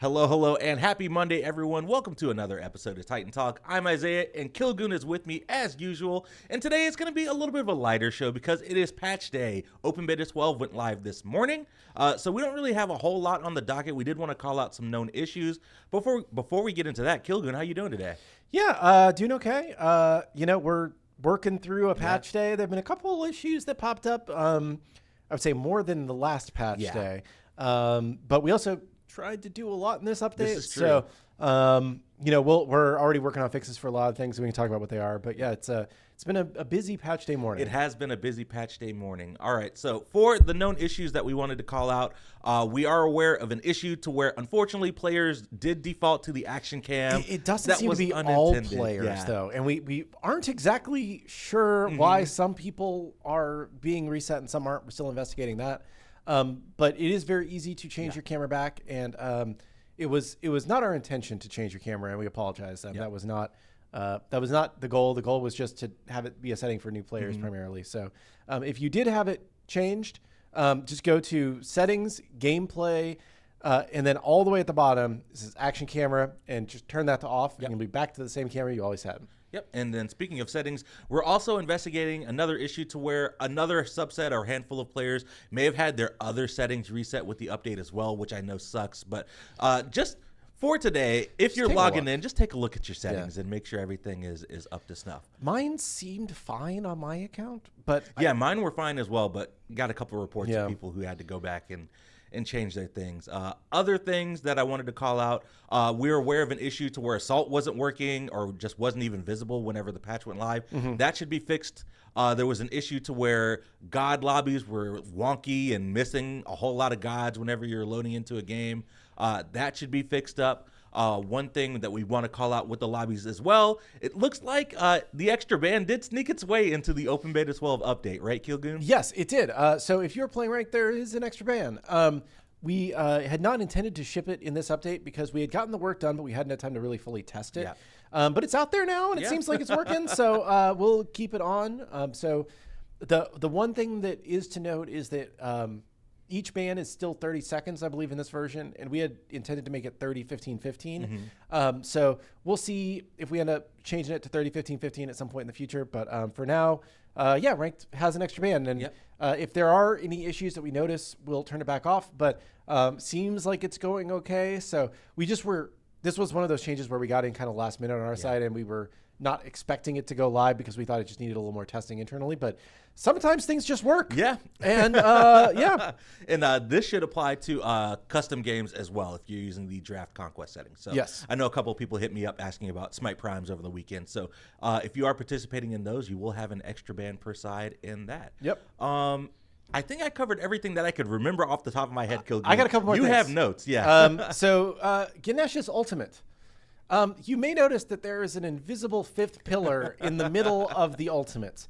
Hello, hello, and happy Monday, everyone. Welcome to another episode of Titan Talk. I'm Isaiah, and Kilgoon is with me as usual. And today is going to be a little bit of a lighter show because it is patch day. Open Beta 12 went live this morning, so we don't really have a whole lot on the docket. We did want to call out some known issues. Before we get into that, Kilgoon, how you doing today? Yeah, doing okay. We're working through a patch day. There have been a couple issues that popped up. I would say more than the last patch day. But we also tried to do a lot in this update. This is true. So, we're already working on fixes for a lot of things. We can talk about what they are. But yeah, it's been a busy patch day morning. It has been a busy patch day morning. All right, so for the known issues that we wanted to call out, we are aware of an issue to where, unfortunately, players did default to the action cam. It doesn't seem to be all players, though. And we aren't exactly sure why some people are being reset and some aren't. We're still investigating that. But it is very easy to change your camera back. And it was not our intention to change your camera, and we apologize. That was not the goal. The goal was just to have it be a setting for new players primarily. So if you did have it changed, just go to settings, gameplay, and then all the way at the bottom, this is action camera, and just turn that to off. And you'll be back to the same camera you always had. Yep. And then speaking of settings, we're also investigating another issue to where another subset or handful of players may have had their other settings reset with the update as well, which I know sucks. But just for today, if you're logging in, just take a look at your settings and make sure everything is up to snuff. Mine seemed fine on my account, but mine were fine as well, but got a couple of reports of people who had to go back and change their things. Other things that I wanted to call out, we're aware of an issue to where Assault wasn't working or just wasn't even visible whenever the patch went live. That should be fixed. There was an issue to where God lobbies were wonky and missing a whole lot of gods whenever you're loading into a game. That should be fixed up. One thing that we want to call out with the lobbies as well, it looks like the extra ban did sneak its way into the Open Beta 12 update, right, Kilgoon? Yes, it did. So if you're playing ranked, there is an extra ban. We had not intended to ship it in this update because we had gotten the work done, but we hadn't had time to really fully test it. But it's out there now, and it seems like it's working, so we'll keep it on. So the one thing that is to note is that each ban is still 30 seconds, I believe, in this version, and we had intended to make it 30, 15, 15. So we'll see if we end up changing it to 30, 15, 15 at some point in the future. But for now, Ranked has an extra ban, and if there are any issues that we notice, we'll turn it back off. But seems like it's going okay. So this was one of those changes where we got in kind of last minute on our side, and we were not expecting it to go live because we thought it just needed a little more testing internally, but sometimes things just work. And And this should apply to custom games as well if you're using the Draft Conquest settings. So I know a couple of people hit me up asking about Smite Primes over the weekend. So if you are participating in those, you will have an extra ban per side in that. I think I covered everything that I could remember off the top of my head, Kilgoon. I got a couple more things. You have notes, So Ganesh's ultimate. You may notice that there is an invisible fifth pillar in the middle of the ultimate.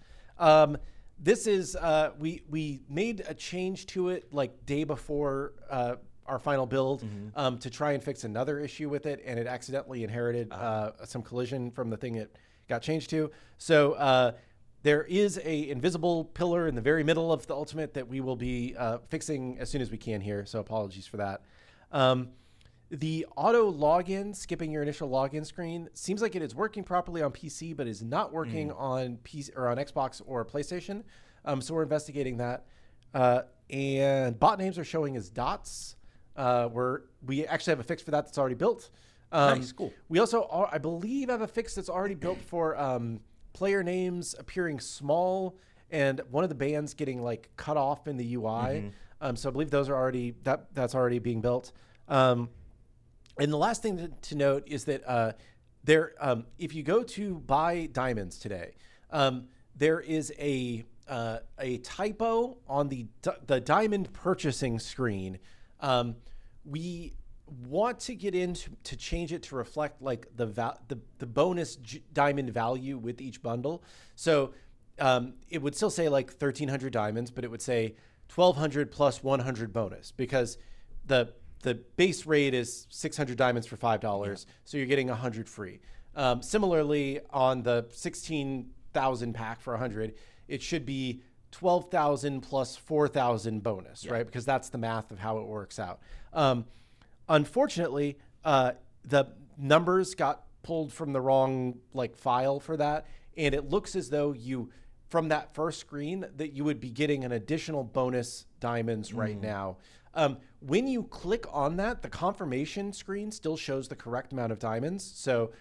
This is we made a change to it like day before our final build to try and fix another issue with it, and it accidentally inherited some collision from the thing it got changed to. So there is a invisible pillar in the very middle of the ultimate that we will be fixing as soon as we can here. So apologies for that. The auto login, skipping your initial login screen, seems like it is working properly on PC, but is not working on PC or on Xbox or PlayStation. So we're investigating that. And bot names are showing as dots. We actually have a fix for that that's already built. Nice, cool. We also, I believe, have a fix that's already built for player names appearing small and one of the bands getting like cut off in the UI. So I believe those are already that's already being built. And the last thing to note is that if you go to buy diamonds today, there is a typo on the diamond purchasing screen. We want to get in to change it to reflect like the bonus diamond value with each bundle. So it would still say like 1,300 diamonds, but it would say 1,200 plus 100 bonus because the base rate is 600 diamonds for $5, so you're getting 100 free. Similarly, on the 16,000 pack for 100, it should be 12,000 plus 4,000 bonus, right? Because that's the math of how it works out. unfortunately, the numbers got pulled from the wrong file for that, and it looks as though from that first screen that you would be getting an additional bonus diamonds right now. When you click on that, the confirmation screen still shows the correct amount of diamonds. So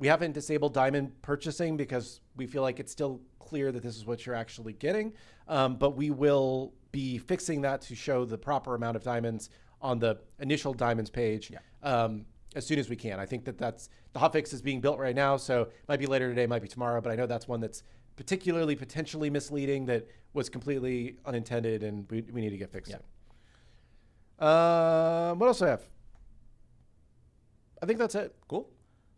we haven't disabled diamond purchasing because we feel like it's still clear that this is what you're actually getting. But we will be fixing that to show the proper amount of diamonds on the initial diamonds page as soon as we can. I think that's the hotfix is being built right now. So it might be later today, might be tomorrow, but I know that's one that's particularly potentially misleading that was completely unintended, and we need to get fixed. What else do I have? I think that's it. Cool.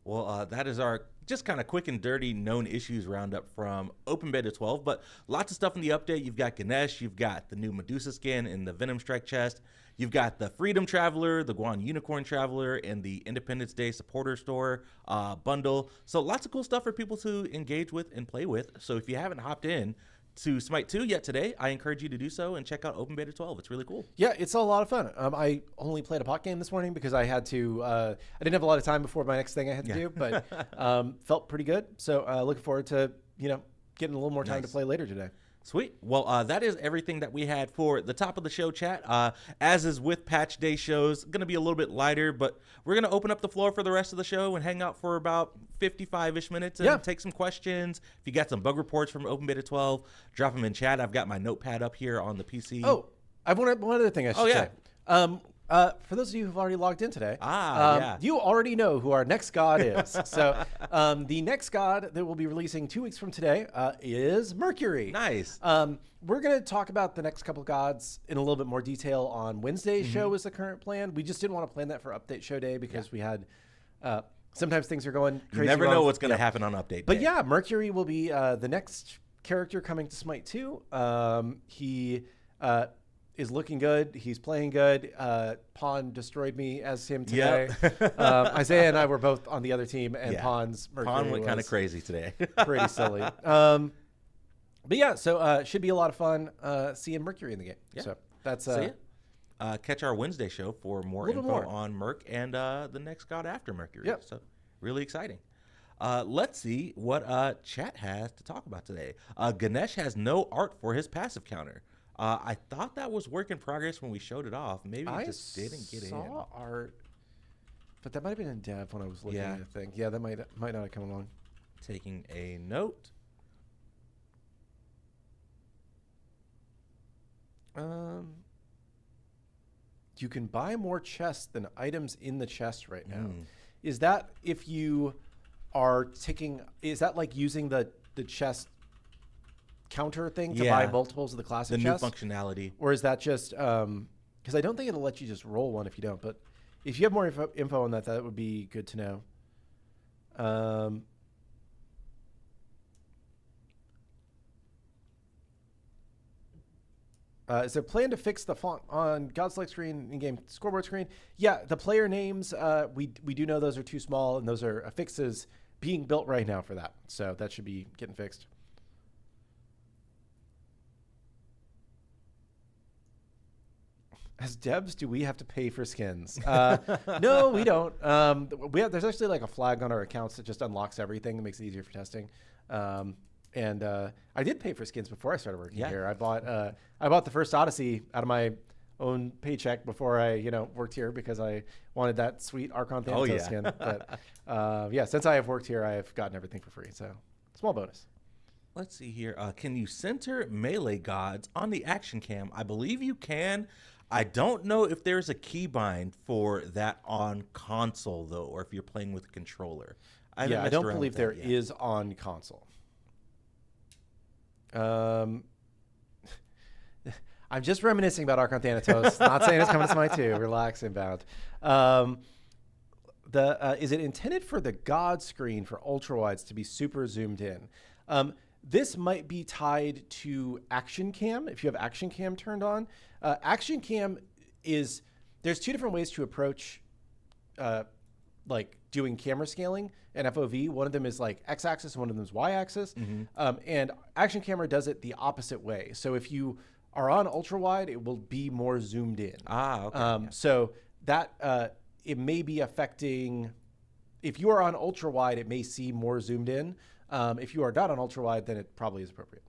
Well, that is our just kind of quick and dirty known issues roundup from Open Beta 12, but lots of stuff in the update. You've got Ganesh, you've got the new Medusa skin in the Venom Strike chest, you've got the Freedom Traveler, the Guan Unicorn Traveler, and the Independence Day Supporter Store bundle. So lots of cool stuff for people to engage with and play with. So if you haven't hopped in to Smite 2 yet today, I encourage you to do so and check out Open Beta 12. It's really cool. Yeah, it's a lot of fun. I only played a pot game this morning because I had to, I didn't have a lot of time before my next thing I had to do, but felt pretty good. So looking forward to, getting a little more time to play later today. Sweet. Well, that is everything that we had for the top of the show chat. As is with Patch Day shows, going to be a little bit lighter, but we're going to open up the floor for the rest of the show and hang out for about 55-ish minutes and take some questions. If you got some bug reports from Open Beta 12, drop them in chat. I've got my notepad up here on the PC. Oh, I have one other thing I should say. For those of you who've already logged in today, you already know who our next god is. So the next god that we'll be releasing 2 weeks from today is Mercury. Nice. We're going to talk about the next couple gods in a little bit more detail on Wednesday's show is the current plan. We just didn't want to plan that for Update Show Day because we had sometimes things are going crazy. You never know what's going to happen on Update Day. But yeah, Mercury will be the next character coming to Smite 2. He is looking good. He's playing good. Pawn destroyed me as him today. Yep. Isaiah and I were both on the other team, and Pawn's Mercury Pawn went kind of crazy today. Pretty silly. But yeah, so should be a lot of fun seeing Mercury in the game. Yeah. So that's catch our Wednesday show for more info on Merc and the next god after Mercury. Yep. So really exciting. Let's see what chat has to talk about today. Ganesh has no art for his passive counter. I thought that was work in progress when we showed it off. Maybe it just didn't get in. I saw art, but that might have been in dev when I was looking at the thing. Yeah, that might not have come along. Taking a note. You can buy more chests than items in the chest right now. Is that if you are ticking? Is that like using the chest counter thing to buy multiples of the classic chest? The new functionality. Or is that just because I don't think it'll let you just roll one if you don't, but if you have more info on that, that would be good to know. Is there a plan to fix the font on God Select screen, in-game scoreboard screen? Yeah, the player names, we do know those are too small, and those are fixes being built right now for that. So that should be getting fixed. As devs, do we have to pay for skins? No, we don't. There's actually like a flag on our accounts that just unlocks everything and makes it easier for testing. And I did pay for skins before I started working here. I bought the first Odyssey out of my own paycheck before I worked here because I wanted that sweet Archon Thanatos skin. But since I have worked here, I have gotten everything for free. So small bonus. Let's see here. Can you center melee gods on the action cam? I believe you can. I don't know if there's a keybind for that on console, though, or if you're playing with a controller. I don't believe there is on console. I'm just reminiscing about Archon Thanatos. Not saying it's coming to Smite 2. Relax, Inbound. Is it intended for the God screen for ultrawides to be super zoomed in? This might be tied to Action Cam. If you have Action Cam turned on, Action Cam there's two different ways to approach like doing camera scaling and FOV. One of them is like X-axis, one of them is Y-axis. And Action Camera does it the opposite way. So if you are on ultra wide, it will be more zoomed in. Okay. So that it may be affecting. If you are on ultra wide, it may seem more zoomed in. If you are not on ultra wide, then it probably is appropriate.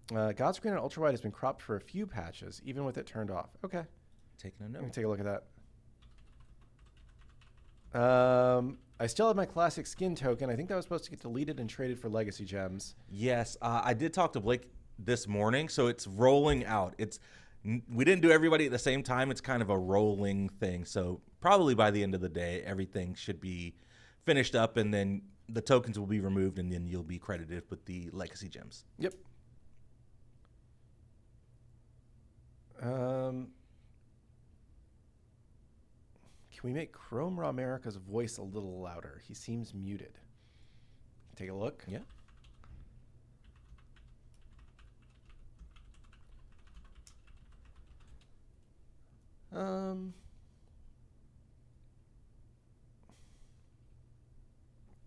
Godscreen on ultra wide has been cropped for a few patches, even with it turned off. Okay. Taking a Let me note. take a look at that. I still have my classic skin token. I think that was supposed to get deleted and traded for legacy gems. Yes, I did talk to Blake this morning, so it's rolling out. We didn't do everybody at the same time. It's kind of a rolling thing. So probably by the end of the day, everything should be finished up, and then the tokens will be removed, and then you'll be credited with the legacy gems. Yep. Can we make Chrome Raw America's voice a little louder? He seems muted. Take a look. Yeah.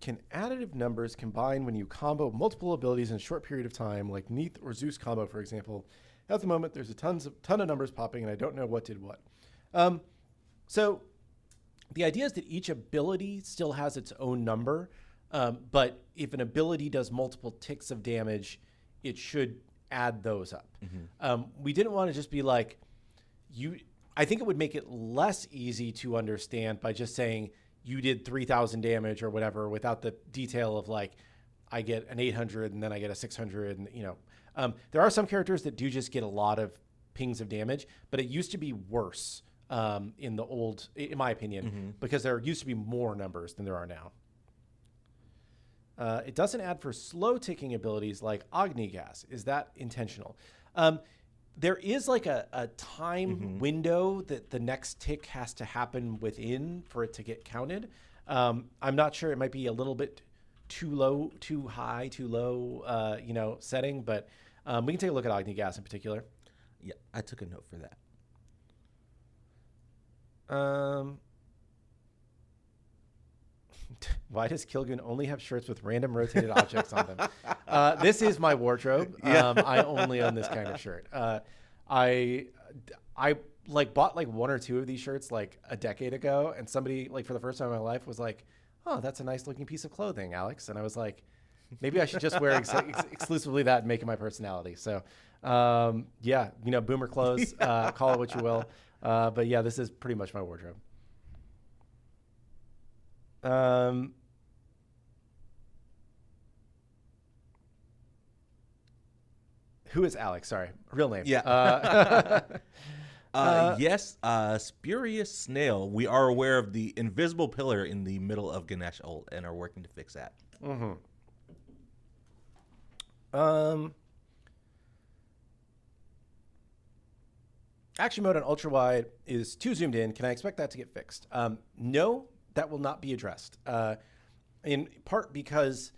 Can additive numbers combine when you combo multiple abilities in a short period of time, like Neith or Zeus combo, for example? At the moment, there's a ton of numbers popping, and I don't know what did what. So the idea is that each ability still has its own number, but if an ability does multiple ticks of damage, it should add those up. We didn't want to just be like, I think it would make it less easy to understand by just saying you did 3,000 damage or whatever without the detail of like, I get an 800 and then I get a 600 and there are some characters that do just get a lot of pings of damage, but it used to be worse in my opinion, because there used to be more numbers than there are now. It doesn't add for slow ticking abilities like Agni Gas. Is that intentional? There is like a time window that the next tick has to happen within for it to get counted. I'm not sure. It might be a little bit too low, too high, too low, setting, but we can take a look at Agni Gas in particular. Yeah, I took a note for that. Why does Kilgun only have shirts with random rotated objects on them? This is my wardrobe. I only own this kind of shirt. I bought like one or two of these shirts like a decade ago, and somebody like for the first time in my life was like, "Oh, that's a nice looking piece of clothing, Alex." And I was like, maybe I should just wear exclusively that and make it my personality. So, boomer clothes, call it what you will. But yeah, this is pretty much my wardrobe. Who is Alex? Sorry, real name. Yeah. Yes, Spurious Snail. We are aware of the invisible pillar in the middle of Ganesh ult and are working to fix that. Action mode on ultra wide is too zoomed in. Can I expect that to get fixed? No, that will not be addressed. In part because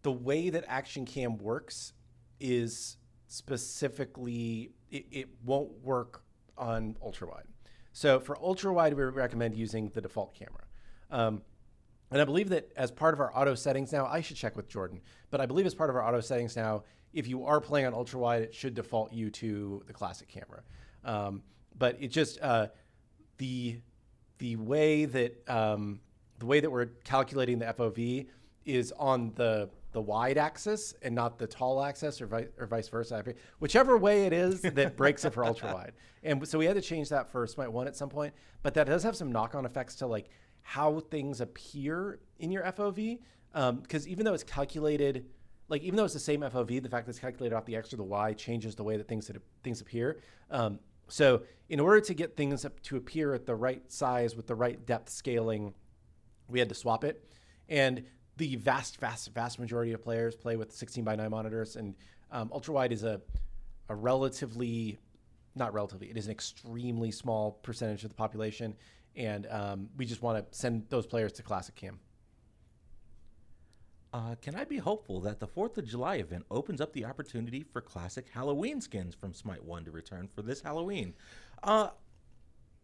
the way that Action Cam works is specifically, it won't work on ultra wide. So for ultra wide, we recommend using the default camera. And I believe that as part of our auto settings now, I should check with Jordan, but I believe as part of our auto settings now, if you are playing on ultra wide, it should default you to the classic camera. But it just, the way that we're calculating the FOV is on the wide axis and not the tall axis, or vice versa. Whichever way it is that breaks it for ultra wide. And so we had to change that for Smite 1 at some point, but that does have some knock-on effects to like how things appear in your FOV. Because even though it's calculated, like even though it's the same FOV, the fact that it's calculated off the X or the Y changes the way that things appear. So in order to get things to appear at the right size with the right depth scaling, we had to swap it. And the vast majority of players play with 16:9 monitors, and ultra wide is it is an extremely small percentage of the population, and we just want to send those players to classic cam. Can I be hopeful that the 4th of July event opens up the opportunity for classic Halloween skins from Smite 1 to return for this Halloween?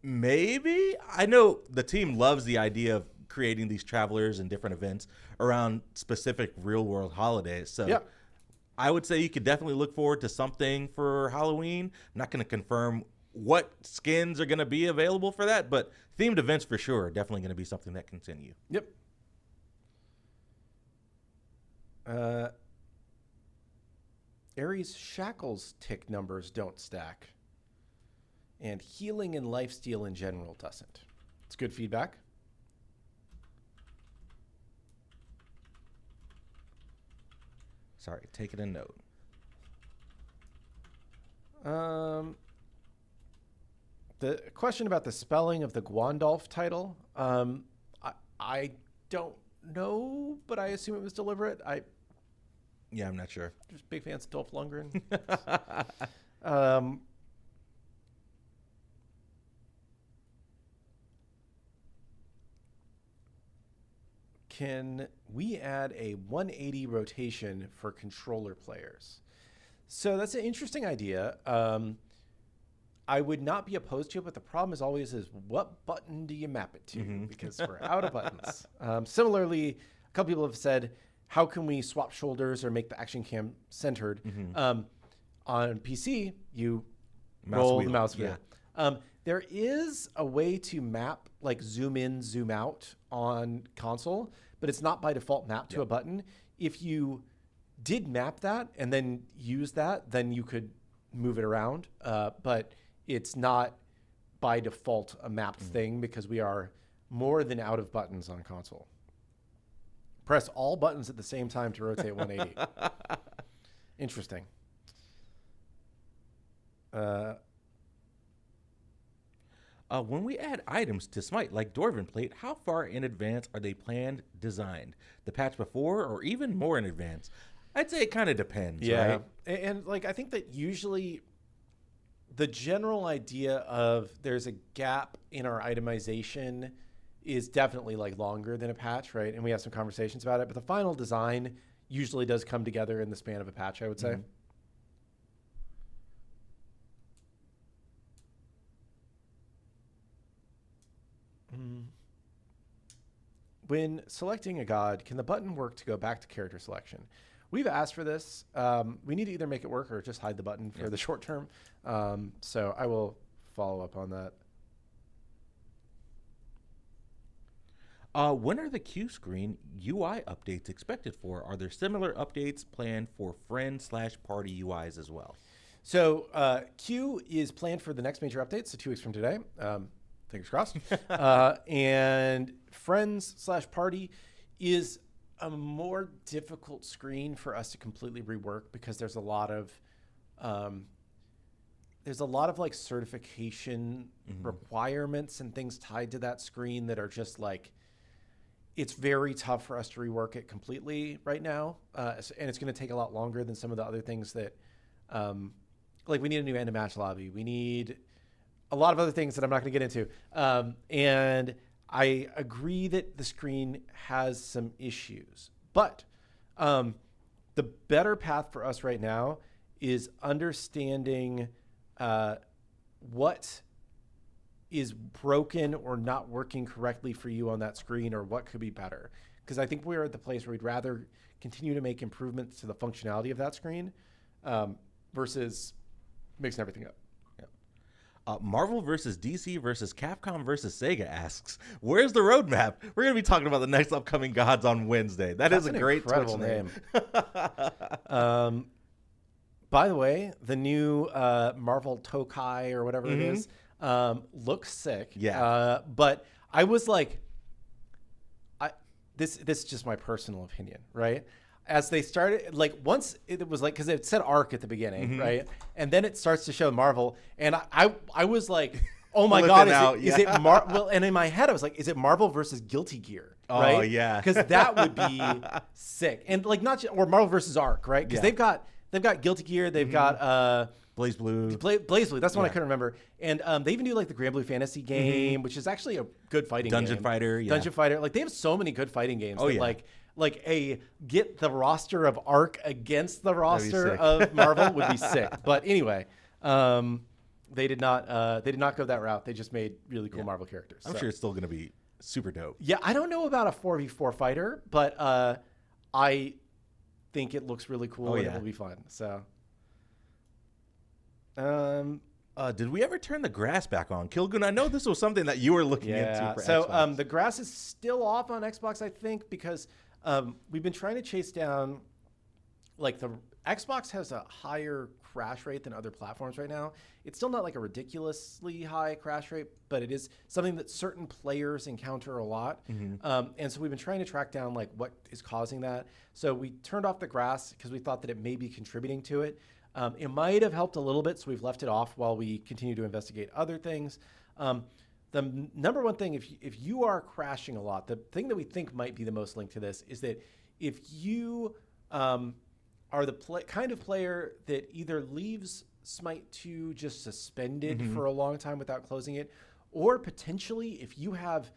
Maybe. I know the team loves the idea of creating these travelers and different events around specific real world holidays. So Yeah. I would say you could definitely look forward to something for Halloween. I'm not going to confirm what skins are going to be available for that, but themed events for sure are definitely going to be something that continue. Yep. Ares Shackles tick numbers don't stack. And healing and lifesteal in general doesn't. It's good feedback. Sorry, taking a note. The question about the spelling of the Gwandolf title, I don't know, but I assume it was deliberate. Yeah, I'm not sure. Just big fans of Dolph Lundgren. Can we add a 180 rotation for controller players? So that's an interesting idea. I would not be opposed to it, but the problem is what button do you map it to? Because we're out of buttons. Similarly, a couple people have said, how can we swap shoulders or make the action cam centered? On PC, you roll the mouse wheel. Yeah. There is a way to map like zoom in, zoom out on console, but it's not by default mapped to a button. If you did map that and then use that, then you could move it around. But it's not by default a mapped thing because we are more than out of buttons on console. Press all buttons at the same time to rotate 180. Interesting. When we add items to Smite, like Dwarven Plate, how far in advance are they planned, designed? The patch before or even more in advance? I'd say it kind of depends, right? And like I think that usually the general idea of there's a gap in our itemization is definitely like longer than a patch, right? And we have some conversations about it, but the final design usually does come together in the span of a patch, I would say. When selecting a god, can the button work to go back to character selection? We've asked for this. We need to either make it work or just hide the button for the short term. So I will follow up on that. When are the Q screen UI updates expected for? Are there similar updates planned for friend/party UIs as well? So Q is planned for the next major update, so 2 weeks from today. Fingers crossed. And friends/party is a more difficult screen for us to completely rework because there's a lot of like certification requirements and things tied to that screen that are just like, it's very tough for us to rework it completely right now. And it's going to take a lot longer than some of the other things that, like we need a new end of match lobby. We need a lot of other things that I'm not going to get into. And I agree that the screen has some issues, but the better path for us right now is understanding what is broken or not working correctly for you on that screen or what could be better. Because I think we're at the place where we'd rather continue to make improvements to the functionality of that screen versus mixing everything up. Marvel versus DC versus Capcom versus Sega asks, where's the roadmap? We're going to be talking about the next upcoming gods on Wednesday. That's a great incredible name. By the way, the new Marvel Tokai or whatever it is looks sick. Yeah. But I was like, this is just my personal opinion, right? As they started, like once it was like, because it said ARC at the beginning, right? And then it starts to show Marvel. And I was like, oh my God, is it Well, and in my head, I was like, is it Marvel versus Guilty Gear? Right? Oh, yeah. Because that would be sick. And like, not just, or Marvel versus ARC, right? Because they've got Guilty Gear, they've got Blaze Blue. Blaze Blue, that's one I couldn't remember. And they even do like the Grand Blue Fantasy game, which is actually a good fighting Dungeon game. Fighter, yeah. Dungeon Fighter. Like they have so many good fighting games. Like a get the roster of ARC against the roster of Marvel would be sick. But anyway, they did not go that route. They just made really cool Marvel characters. I'm sure it's still going to be super dope. Yeah, I don't know about a 4v4 fighter, but I think it looks really cool and it will be fun. So, did we ever turn the grass back on? Kilgun, I know this was something that you were looking into for Xbox. The grass is still off on Xbox, I think, because we've been trying to chase down, like, the Xbox has a higher crash rate than other platforms right now. It's still not like a ridiculously high crash rate, but it is something that certain players encounter a lot. And so we've been trying to track down like what is causing that. So we turned off the grass because we thought that it may be contributing to it. It might have helped a little bit, so we've left it off while we continue to investigate other things. The number one thing, if you are crashing a lot, the thing that we think might be the most linked to this is that if you are the kind of player that either leaves Smite 2 just suspended for a long time without closing it, or potentially if you have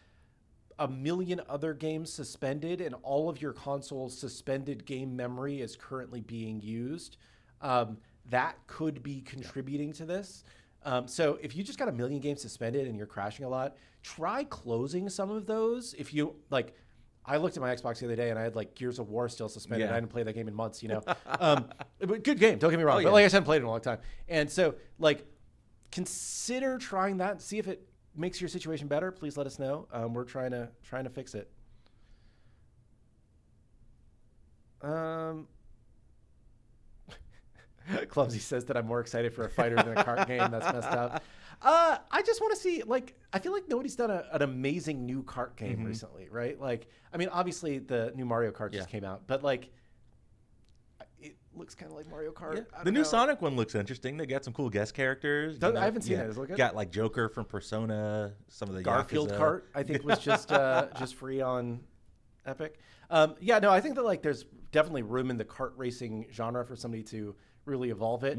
a million other games suspended and all of your console's suspended game memory is currently being used, that could be contributing to this. So if you just got a million games suspended and you're crashing a lot, try closing some of those. If you like, I looked at my Xbox the other day and I had like Gears of War still suspended. I hadn't played that game in months, you know. Good game, don't get me wrong. But like I said, I haven't played it in a long time. And so like consider trying that, see if it makes your situation better. Please let us know. We're trying to fix it. Clumsy says that I'm more excited for a fighter than a cart game. That's messed up. I just want to see, like, I feel like nobody's done an amazing new kart game recently, right? Like, I mean, obviously the new Mario Kart just came out, but like, it looks kind of like Mario Kart. The new Sonic one looks interesting. They got some cool guest characters. I haven't seen it. Is it look good? Got like Joker from Persona. Some of the Garfield Yakuza. Kart, I think, was just free on Epic. I think that like there's definitely room in the kart racing genre for somebody to really evolve it.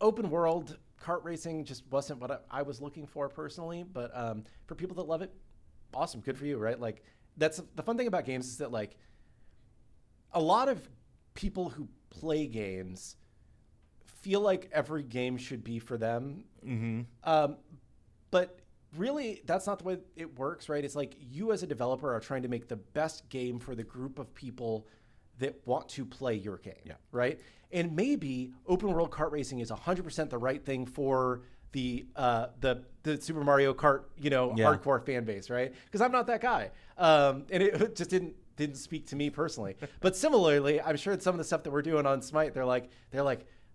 Open world kart racing just wasn't what I was looking for personally, but for people that love it, awesome, good for you, right? Like, that's the fun thing about games is that like a lot of people who play games feel like every game should be for them, but really that's not the way it works, right? It's like you as a developer are trying to make the best game for the group of people that want to play your game, right? And maybe open world kart racing is 100% the right thing for the Super Mario Kart, hardcore fan base, right? Because I'm not that guy, and it just didn't speak to me personally. But similarly, I'm sure some of the stuff that we're doing on Smite, they're like,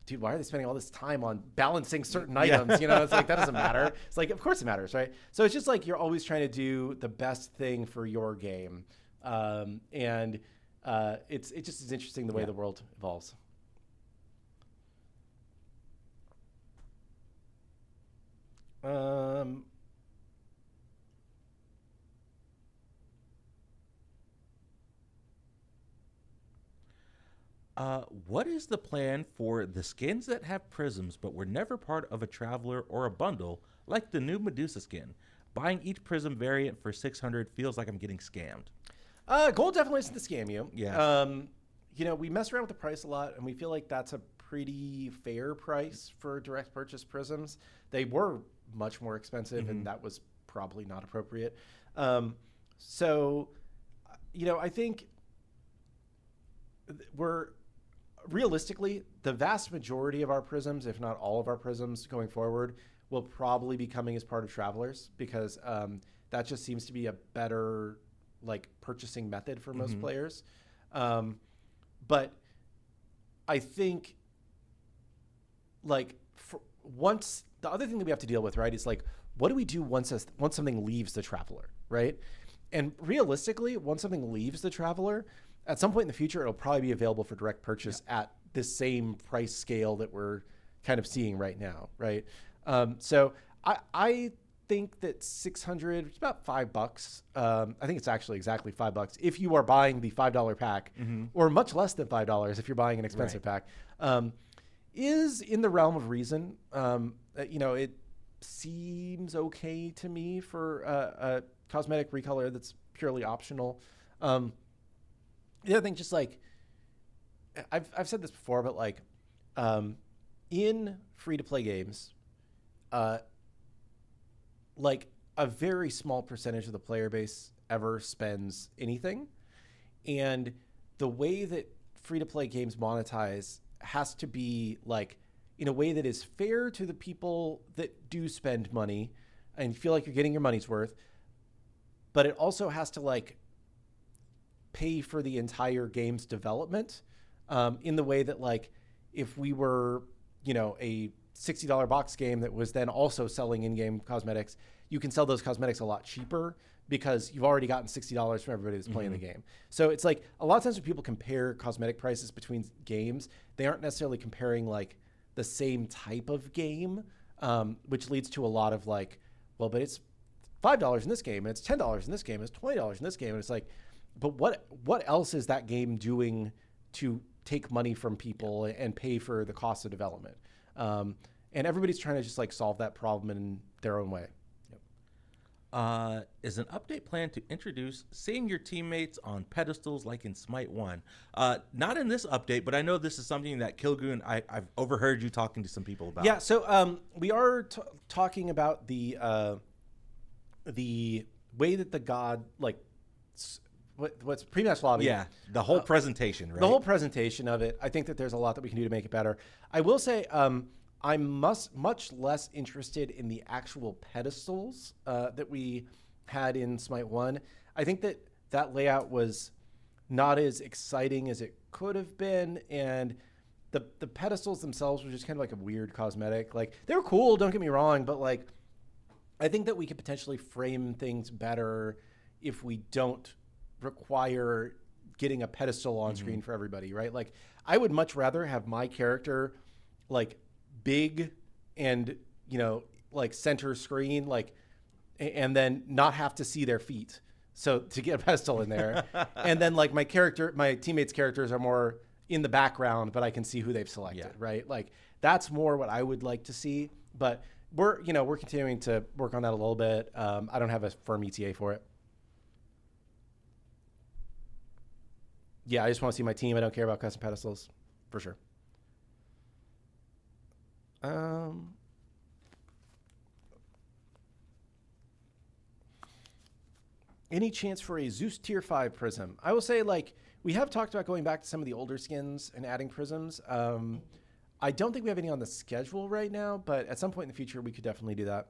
dude, why are they spending all this time on balancing certain items? It's like, that doesn't matter. It's like, of course it matters, right? So it's just like you're always trying to do the best thing for your game, and it just is interesting the way the world evolves. What is the plan for the skins that have prisms but were never part of a traveler or a bundle, like the new Medusa skin? Buying each prism variant for $600 feels like I'm getting scammed. Gold definitely isn't to scam you. Yeah. We mess around with the price a lot, and we feel like that's a pretty fair price for direct purchase prisms. They were much more expensive, and that was probably not appropriate. I think we're realistically, the vast majority of our prisms, if not all of our prisms going forward, will probably be coming as part of travelers, because that just seems to be a better like purchasing method for most players. But I think like once the other thing that we have to deal with, right, is like, what do we do once something leaves the traveler, right? And realistically, once something leaves the traveler, at some point in the future, it'll probably be available for direct purchase at the same price scale that we're kind of seeing right now, right? So I think that $600, it's about $5. I think it's actually exactly $5 if you are buying the $5 pack, or much less than $5 if you're buying an expensive pack, is in the realm of reason. It seems okay to me for a cosmetic recolor that's purely optional. The other thing, just like I've said this before, but like in free to play games, like a very small percentage of the player base ever spends anything. And the way that free-to-play games monetize has to be like in a way that is fair to the people that do spend money and feel like you're getting your money's worth. But it also has to like pay for the entire game's development in the way that like if we were, a $60 box game that was then also selling in-game cosmetics, you can sell those cosmetics a lot cheaper because you've already gotten $60 from everybody that's playing the game. So it's like a lot of times when people compare cosmetic prices between games, they aren't necessarily comparing like the same type of game, which leads to a lot of like, well, but it's $5 in this game, and it's $10 in this game, and it's $20 in this game, and it's like, but what else is that game doing to take money from people and pay for the cost of development? And everybody's trying to just like solve that problem in their own way. Is an update planned to introduce seeing your teammates on pedestals like in Smite 1? Not in this update, but I know this is something that Kilgoon, I've overheard you talking to some people about. Yeah, so we are talking about the way that the god, like, what's pre-match lobby. Yeah, the whole presentation, right? The whole presentation of it. I think that there's a lot that we can do to make it better. I will say I'm much less interested in the actual pedestals that we had in Smite 1. I think that layout was not as exciting as it could have been, and the pedestals themselves were just kind of like a weird cosmetic. Like, they were cool, don't get me wrong, but like I think that we could potentially frame things better if we don't require getting a pedestal on screen for everybody, right? Like, I would much rather have my character like big and like center screen, like, and then not have to see their feet, so to get a pedestal in there. And then like my teammates' characters are more in the background, but I can see who they've selected, right? Like, that's more what I would like to see. But we're continuing to work on that a little bit. I don't have a firm ETA for it. Yeah, I just want to see my team. I don't care about custom pedestals, for sure. Any chance for a Zeus tier 5 prism? I will say, like, we have talked about going back to some of the older skins and adding prisms. I don't think we have any on the schedule right now, but at some point in the future, we could definitely do that.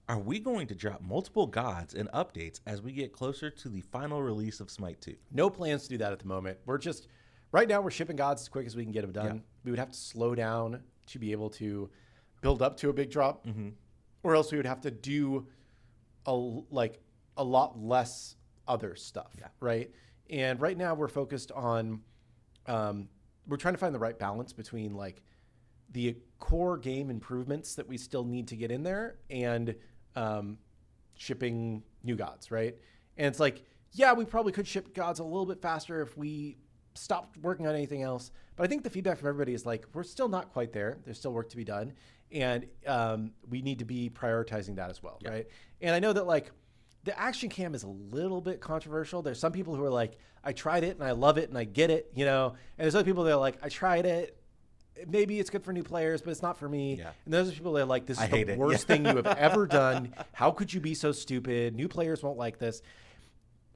Are we going to drop multiple gods and updates as we get closer to the final release of Smite 2? No plans to do that at the moment. Right now we're shipping gods as quick as we can get them done. Yeah. We would have to slow down to be able to build up to a big drop, or else we would have to do a lot less other stuff, right? And right now we're focused on, we're trying to find the right balance between like the core game improvements that we still need to get in there and shipping new gods, right? And it's like, yeah, we probably could ship gods a little bit faster if we stopped working on anything else. But I think the feedback from everybody is like, we're still not quite there. There's still work to be done. And we need to be prioritizing that as well, right? And I know that like the action cam is a little bit controversial. There's some people who are like, I tried it and I love it and I get it, And there's other people that are like, I tried it. Maybe it's good for new players, but it's not for me. Yeah. And those are people that are like, this is the worst thing you have ever done. How could you be so stupid? New players won't like this.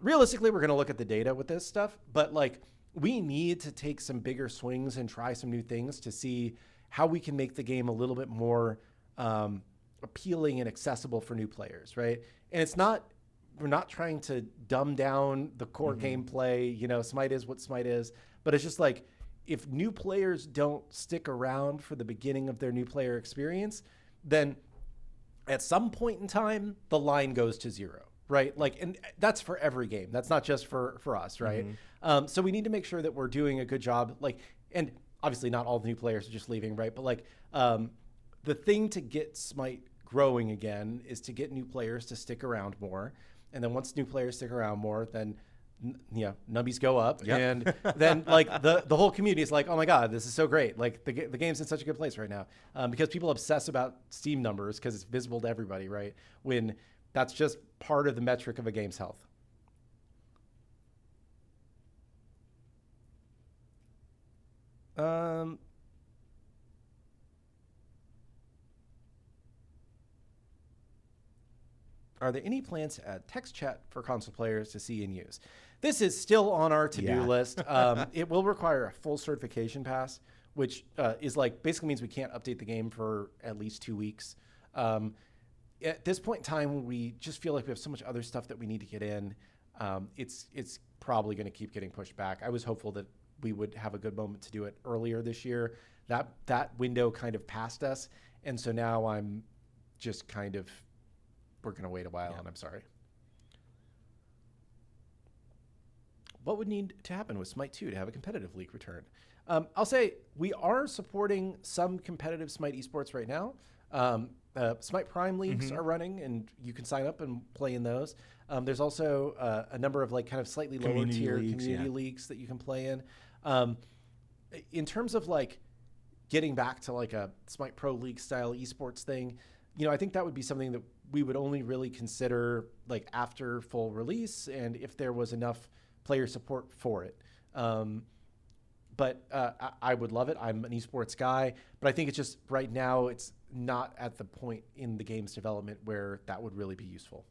Realistically, we're going to look at the data with this stuff, but like we need to take some bigger swings and try some new things to see how we can make the game a little bit more appealing and accessible for new players, right? And we're not trying to dumb down the core gameplay. Smite is what Smite is, but it's just like, if new players don't stick around for the beginning of their new player experience, then at some point in time, the line goes to zero, right? Like, and that's for every game. That's not just for us, right? So we need to make sure that we're doing a good job. Like, and obviously not all the new players are just leaving, right? But like, the thing to get Smite growing again is to get new players to stick around more. And then once new players stick around more, then nubbies go up, and then like the whole community is like, oh my god, this is so great. Like the game's in such a good place right now, because people obsess about Steam numbers because it's visible to everybody, right? When that's just part of the metric of a game's health. Are there any plans to add text chat for console players to see and use? This is still on our to-do list. It will require a full certification pass, which is like basically means we can't update the game for at least 2 weeks. At this point in time, we just feel like we have so much other stuff that we need to get in. It's probably going to keep getting pushed back. I was hopeful that we would have a good moment to do it earlier this year. That window kind of passed us, and so now I'm just kind of, we're going to wait a while, and I'm sorry. What would need to happen with Smite 2 to have a competitive league return? I'll say we are supporting some competitive Smite esports right now. Smite Prime leagues are running, and you can sign up and play in those. There's also a number of like kind of slightly lower tier community leagues that you can play in. In terms of like getting back to like a Smite Pro League style esports thing, I think that would be something that we would only really consider like after full release and if there was enough player support for it. But I would love it. I'm an esports guy, but I think it's just right now it's not at the point in the game's development where that would really be useful.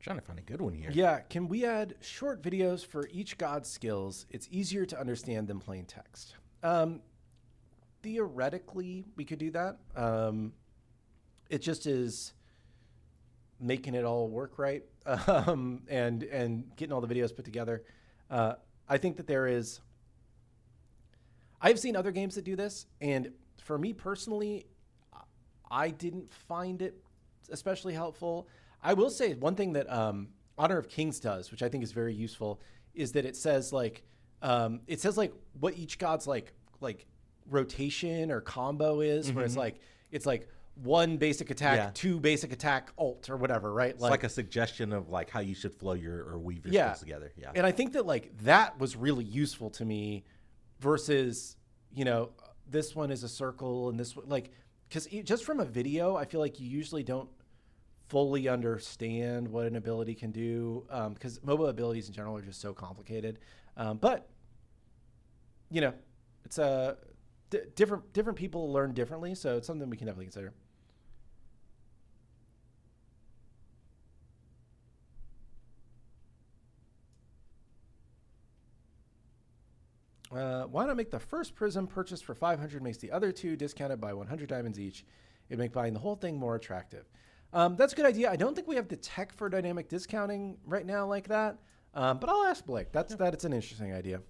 Trying to find a good one here. Yeah, can we add short videos for each god's skills? It's easier to understand than plain text. Theoretically, we could do that. It just is making it all work right and getting all the videos put together. I think that there is. I've seen other games that do this, and for me personally, I didn't find it especially helpful. I will say one thing that Honor of Kings does, which I think is very useful, is that it says like what each god's like rotation or combo is, where it's like one basic attack, two basic attack, ult or whatever, right? It's like a suggestion of like how you should flow your or weave your skills together. Yeah, and I think that like that was really useful to me, versus this one is a circle and this one because just from a video, I feel like you usually don't fully understand what an ability can do because mobile abilities in general are just so complicated. But it's different people learn differently, so it's something we can definitely consider. Why not make the first prism purchase for 500 makes the other two discounted by 100 diamonds each? It'd make buying the whole thing more attractive. That's a good idea. I don't think we have the tech for dynamic discounting right now like that, but I'll ask Blake. It's an interesting idea.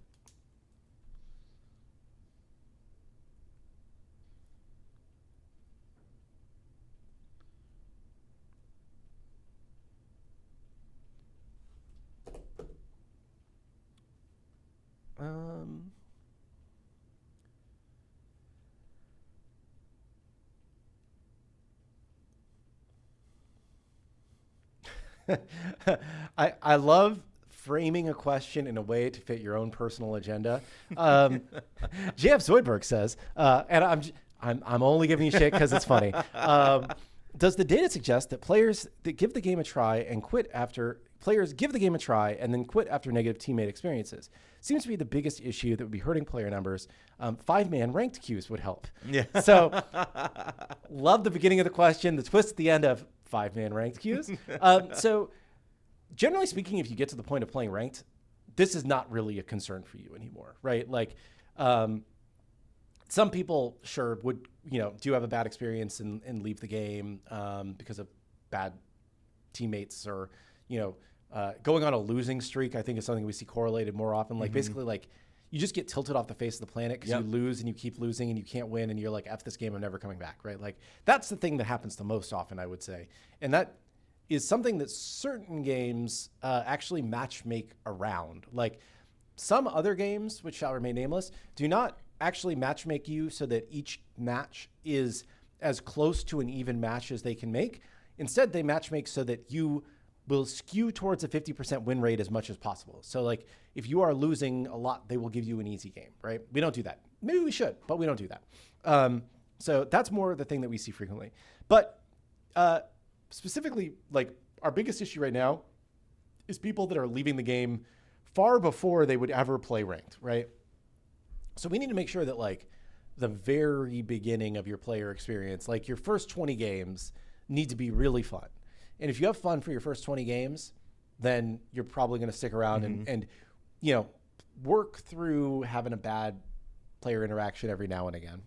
I love framing a question in a way to fit your own personal agenda. JF Zoidberg says, and I'm only giving you shit because it's funny. Does the data suggest that players that give the game a try and quit after then quit after negative teammate experiences? Seems to be the biggest issue that would be hurting player numbers. 5-man ranked queues would help. Yeah. So love the beginning of the question, the twist at the end of 5-man ranked queues. So generally speaking, if you get to the point of playing ranked, this is not really a concern for you anymore, right? Like some people sure would, do have a bad experience and leave the game because of bad teammates or, going on a losing streak. I think is something we see correlated more often. Like basically like you just get tilted off the face of the planet because you lose and you keep losing and you can't win and you're like, F this game, I'm never coming back, right? Like that's the thing that happens the most often, I would say. And that is something that certain games actually match make around. Like some other games, which shall remain nameless, do not actually match make you so that each match is as close to an even match as they can make. Instead, they match make so that you will skew towards a 50% win rate as much as possible. So like if you are losing a lot, they will give you an easy game, right? We don't do that. Maybe we should, but we don't do that. So that's more the thing that we see frequently. But specifically, like our biggest issue right now is people that are leaving the game far before they would ever play ranked, right? So we need to make sure that like the very beginning of your player experience, like your first 20 games need to be really fun. And if you have fun for your first 20 games, then you're probably going to stick around and, you know, work through having a bad player interaction every now and again.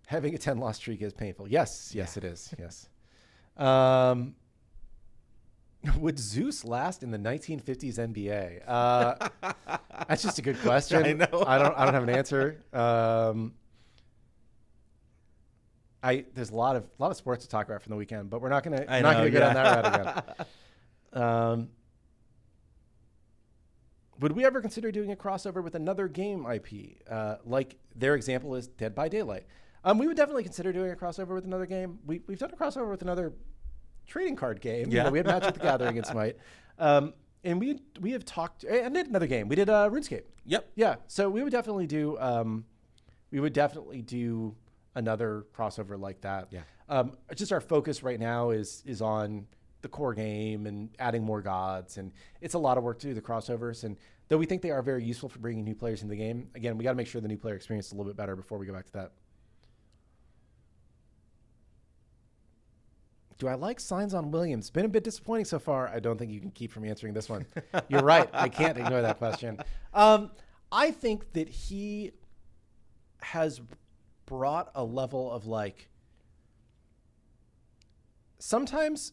Having a 10-loss streak is painful. Yes, it is. Yes. Would Zeus last in the 1950s NBA? That's just a good question. I know. I don't have an answer. There's a lot of sports to talk about from the weekend, but we're not gonna get on that route again. Would we ever consider doing a crossover with another game IP? Like their example is Dead by Daylight. We would definitely consider doing a crossover with another game. We've done a crossover with another trading card game. Yeah. You know, we had Magic the Gathering and Smite. And we have talked and did another game. We did RuneScape. Yep. Yeah. So we would definitely do another crossover like that. Yeah. Just our focus right now is on the core game and adding more gods, and it's a lot of work to do the crossovers. And though we think they are very useful for bringing new players into the game, again, we got to make sure the new player experience is a little bit better before we go back to that. Do I like Signs on Williams? Been a bit disappointing so far. I don't think you can keep from answering this one. You're right. I can't ignore that question. I think that he has brought a level of like, sometimes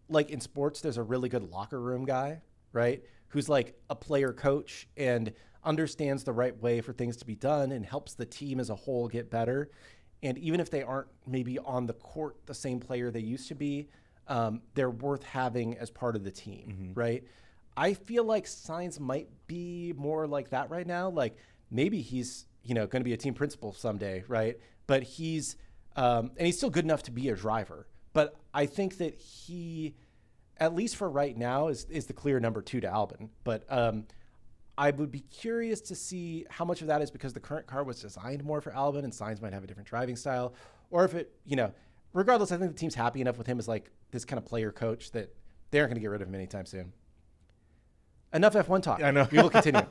like in sports, there's a really good locker room guy, right? Who's like a player coach and understands the right way for things to be done and helps the team as a whole get better. And even if they aren't maybe on the court the same player they used to be, they're worth having as part of the team, right? I feel like Signs might be more like that right now. Like maybe he's, going to be a team principal someday, right? But he's, and he's still good enough to be a driver. But I think that he, at least for right now, is the clear number 2 to Albin. But I would be curious to see how much of that is because the current car was designed more for Albin and Signs might have a different driving style. Or if it, regardless, I think the team's happy enough with him as like this kind of player coach that they aren't going to get rid of him anytime soon. Enough F1 talk. I know. We will continue.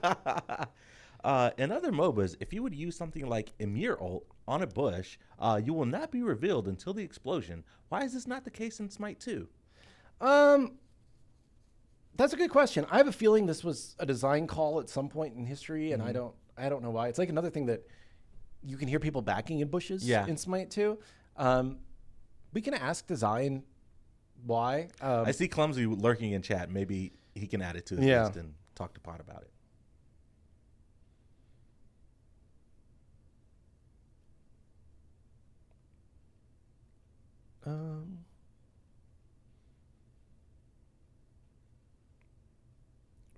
In other MOBAs, if you would use something like Emir ult on a bush, you will not be revealed until the explosion. Why is this not the case in Smite 2? That's a good question. I have a feeling this was a design call at some point in history, and I don't know why. It's like another thing that you can hear people backing in bushes in Smite 2. We can ask design why. I see Clumsy lurking in chat. Maybe he can add it to his list and talk to Pod about it.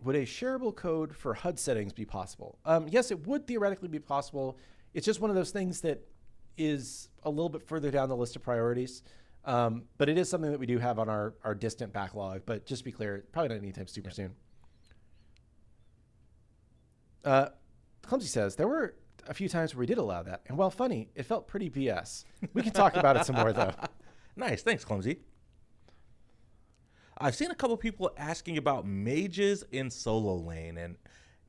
Would a shareable code for HUD settings be possible? Yes, it would theoretically be possible. It's just one of those things that is a little bit further down the list of priorities. But it is something that we do have on our distant backlog. But just to be clear, probably not anytime super soon. Clumsy says, there were a few times where we did allow that. And while funny, it felt pretty BS. We can talk about it some more, though. Nice. Thanks, Clumsy. I've seen a couple people asking about mages in solo lane, and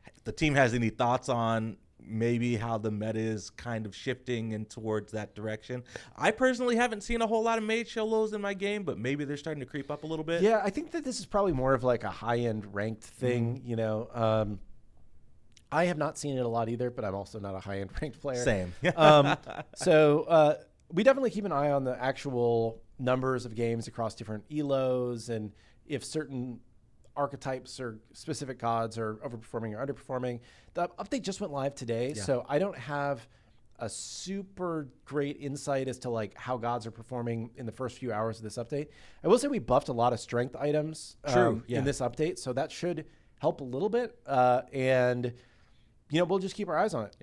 if the team has any thoughts on maybe how the meta is kind of shifting in towards that direction. I personally haven't seen a whole lot of mage solos in my game, but maybe they're starting to creep up a little bit. Yeah, I think that this is probably more of like a high-end ranked thing, I have not seen it a lot either, but I'm also not a high-end ranked player. Same. So we definitely keep an eye on the actual numbers of games across different elos and if certain archetypes or specific gods are overperforming or underperforming. The update just went live today, so I don't have a super great insight as to like how gods are performing in the first few hours of this update. I will say we buffed a lot of strength items in this update, so that should help a little bit. And we'll just keep our eyes on it.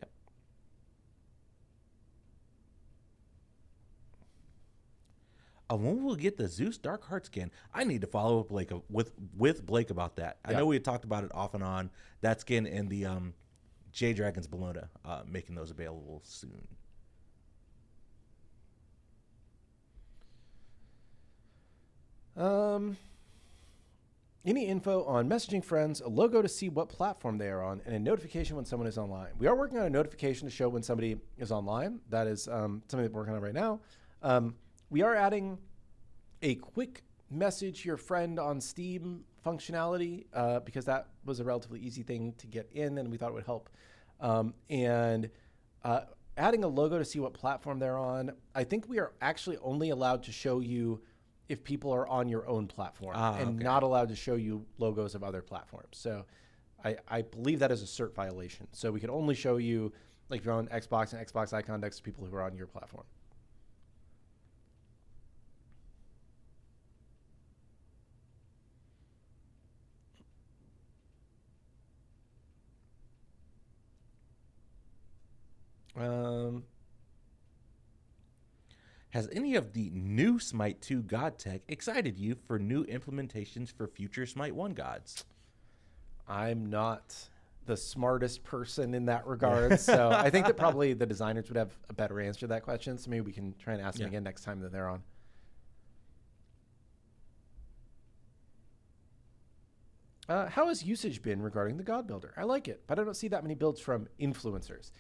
When will we get the Zeus Darkheart skin? I need to follow up Blake with Blake about that. I know we had talked about it off and on. That skin and the J Dragons Bologna, making those available soon. Any info on messaging friends, a logo to see what platform they are on, and a notification when someone is online. We are working on a notification to show when somebody is online. That is something that we're working on right now. We are adding a quick message your friend on Steam functionality because that was a relatively easy thing to get in, and we thought it would help. And adding a logo to see what platform they're on. I think we are actually only allowed to show you if people are on your own platform and not allowed to show you logos of other platforms. So I believe that is a cert violation. So we can only show you, like if you're on Xbox and Xbox icon next to people who are on your platform. Has any of the new Smite 2 God tech excited you for new implementations for future Smite 1 gods? I'm not the smartest person in that regard, so I think that probably the designers would have a better answer to that question, so maybe we can try and ask them again next time that they're on. How has usage been regarding the God Builder? I like it, but I don't see that many builds from influencers.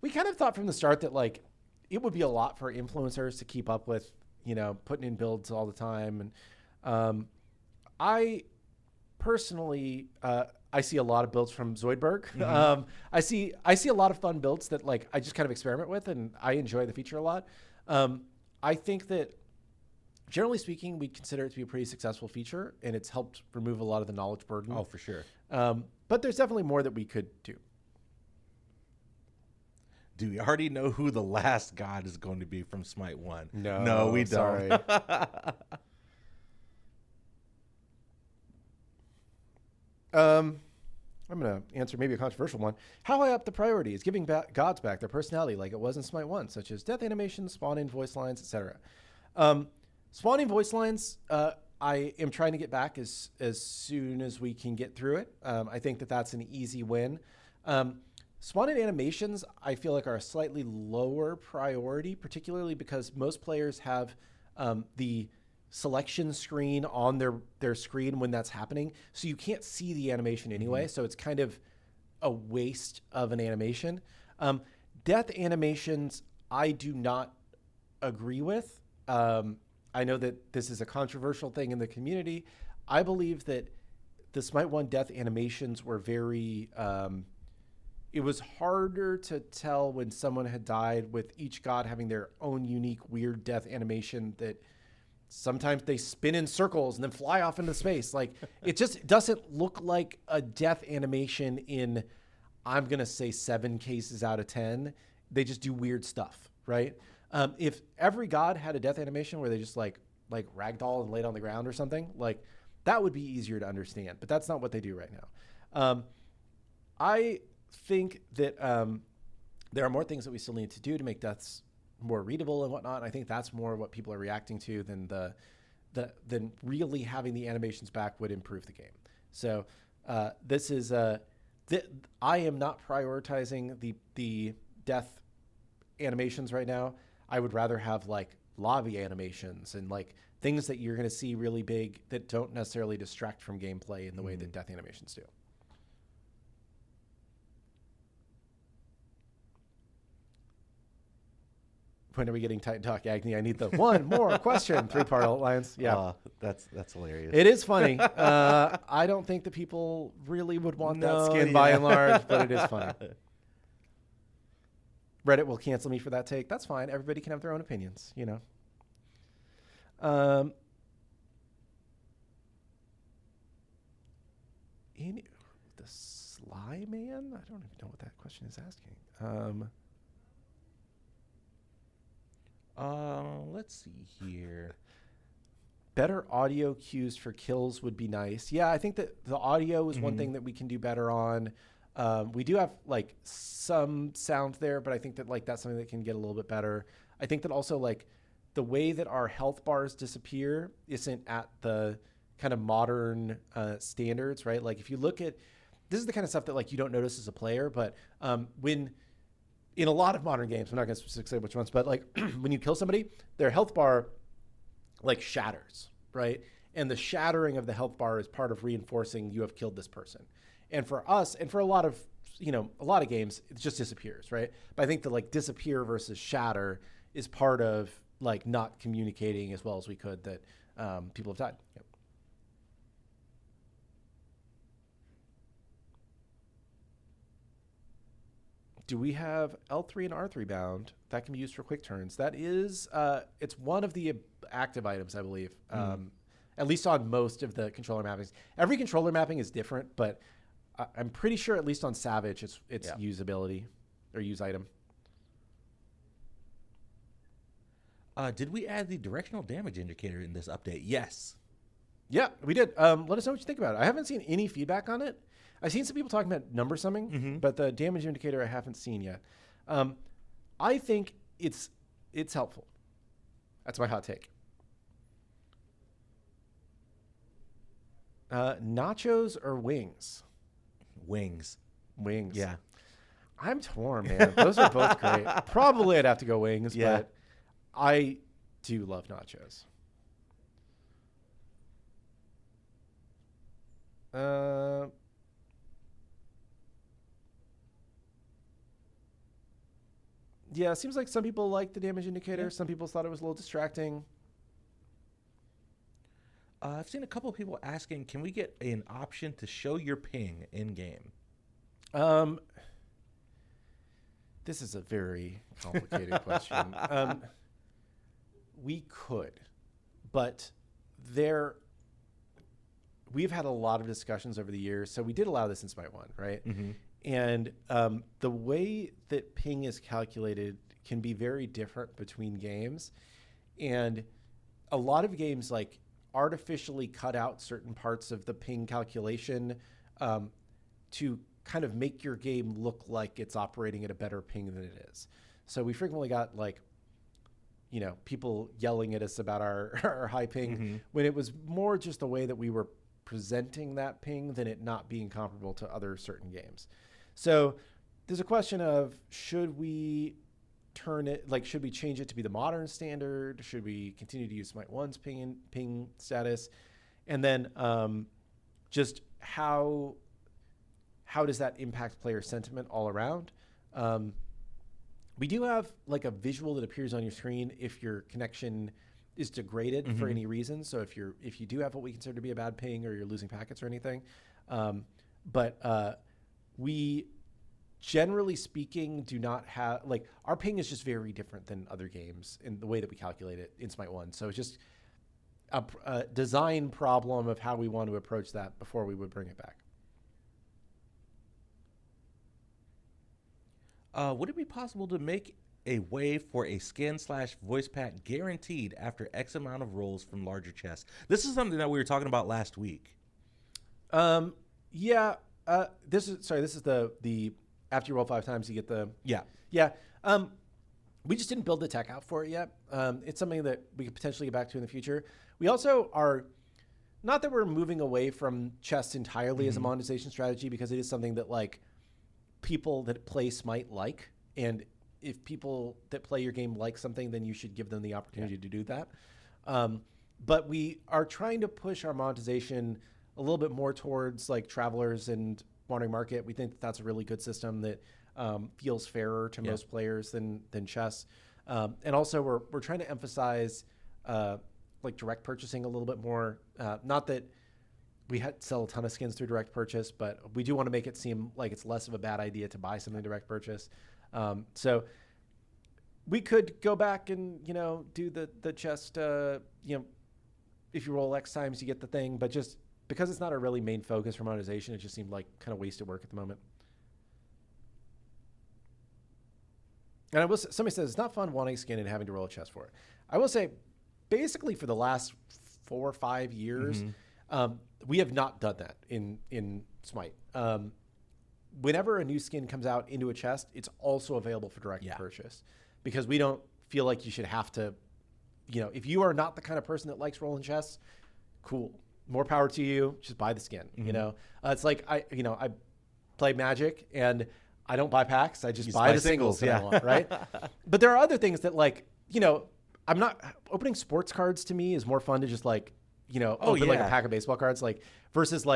We kind of thought from the start that like it would be a lot for influencers to keep up with, you know, putting in builds all the time. And I personally, I see a lot of builds from Zoidberg. Mm-hmm. I see a lot of fun builds that like I just kind of experiment with, and I enjoy the feature a lot. I think that generally speaking, we consider it to be a pretty successful feature, and it's helped remove a lot of the knowledge burden. Oh, for sure. But there's definitely more that we could do. Do we already know who the last god is going to be from Smite 1? No, we don't. Sorry. I'm going to answer maybe a controversial one. How high up the priority is giving gods back their personality like it was in Smite 1, such as death animations, spawning voice lines, etc. Spawning voice lines, I am trying to get back as soon as we can get through it. I think that that's an easy win. Spawning animations, I feel like are a slightly lower priority, particularly because most players have the selection screen on their screen when that's happening. So you can't see the animation anyway. Mm-hmm. So it's kind of a waste of an animation. Death animations, I do not agree with. I know that this is a controversial thing in the community. I believe that the Smite 1 death animations were very... it was harder to tell when someone had died, with each god having their own unique weird death animation that sometimes they spin in circles and then fly off into space. Like it just doesn't look like a death animation in, I'm going to say 7 cases out of 10. They just do weird stuff, right? If every god had a death animation where they just like ragdoll and laid on the ground or something, like that would be easier to understand, but that's not what they do right now. I think that there are more things that we still need to do to make deaths more readable and whatnot. I think that's more what people are reacting to than really having the animations back would improve the game. So this is I am not prioritizing the death animations right now. I would rather have like lobby animations and like things that you're going to see really big that don't necessarily distract from gameplay in the way that death animations do. When are we getting Titan Talk, Agni? I need the one more question. 3-part outlines. Yeah, that's hilarious. It is funny. I don't think that people really would want that skin by and large, but it is funny. Reddit will cancel me for that take. That's fine. Everybody can have their own opinions, you know. The Sly Man? I don't even know what that question is asking. Let's see here. Better audio cues for kills would be nice. Yeah, I think that the audio is one thing that we can do better on. We do have like some sound there, but I think that like that's something that can get a little bit better. I think that also like the way that our health bars disappear isn't at the kind of modern standards, right? Like if you look at, this is the kind of stuff that like you don't notice as a player, but when in a lot of modern games, I'm not going to specifically say which ones, but like when you kill somebody, their health bar like shatters, right? And the shattering of the health bar is part of reinforcing you have killed this person. And for us, and for a lot of games, it just disappears, right? But I think the like disappear versus shatter is part of like not communicating as well as we could that people have died. Yep. Do we have L3 and R3 bound that can be used for quick turns? That is, it's one of the active items, I believe, at least on most of the controller mappings. Every controller mapping is different, but I'm pretty sure at least on Savage, it's usability or use item. Did we add the directional damage indicator in this update? Yes. Yeah, we did. Let us know what you think about it. I haven't seen any feedback on it. I've seen some people talking about number summing, but the damage indicator I haven't seen yet. I think it's helpful. That's my hot take. Nachos or wings? Wings. Yeah. I'm torn, man. Those are both great. Probably I'd have to go wings, but I do love nachos. Yeah, it seems like some people like the damage indicator. Some people thought it was a little distracting. I've seen a couple of people asking, can we get an option to show your ping in-game? This is a very complicated question. We could, but we've had a lot of discussions over the years. So we did allow this in Smite 1, right? And the way that ping is calculated can be very different between games. And a lot of games like artificially cut out certain parts of the ping calculation to kind of make your game look like it's operating at a better ping than it is. So we frequently got like, people yelling at us about our high ping when it was more just the way that we were presenting that ping than it not being comparable to other certain games. So there's a question of, should we should we change it to be the modern standard? Should we continue to use Smite 1's ping status? And then just how does that impact player sentiment all around? We do have like a visual that appears on your screen if your connection is degraded for any reason. So if you do have what we consider to be a bad ping or you're losing packets or anything, but we generally speaking do not have like our ping is just very different than other games in the way that we calculate it in Smite 1. So it's just a design problem of how we want to approach that before we would bring it back. Would it be possible to make a way for a skin/voice pack guaranteed after X amount of rolls from larger chests? This is something that we were talking about last week. This is the after you roll 5 times you get the we just didn't build the tech out for it yet. It's something that we could potentially get back to in the future. We also are not that we're moving away from chests entirely as a monetization strategy, because it is something that like people that play Smite like, and if people that play your game like something, then you should give them the opportunity to do that. But we are trying to push our monetization a little bit more towards like Travelers and Wandering Market. We think that that's a really good system that feels fairer to most players than chess. And also we're trying to emphasize like direct purchasing a little bit more. Not that we sell a ton of skins through direct purchase, but we do want to make it seem like it's less of a bad idea to buy something direct purchase. So we could go back and, do the chest, if you roll X times, you get the thing, but just because it's not a really main focus for monetization, it just seemed like kind of wasted work at the moment. And somebody says it's not fun wanting a skin and having to roll a chest for it. I will say, basically for the last 4 or 5 years, we have not done that in Smite. Whenever a new skin comes out into a chest, it's also available for direct purchase, because we don't feel like you should have to if you are not the kind of person that likes rolling chess, cool, more power to you. Just buy the skin. It's like I play Magic and I don't buy packs. I just buy the singles that I want, right? But there are other things that I'm not opening sports cards. To me is more fun to just open like a pack of baseball cards, versus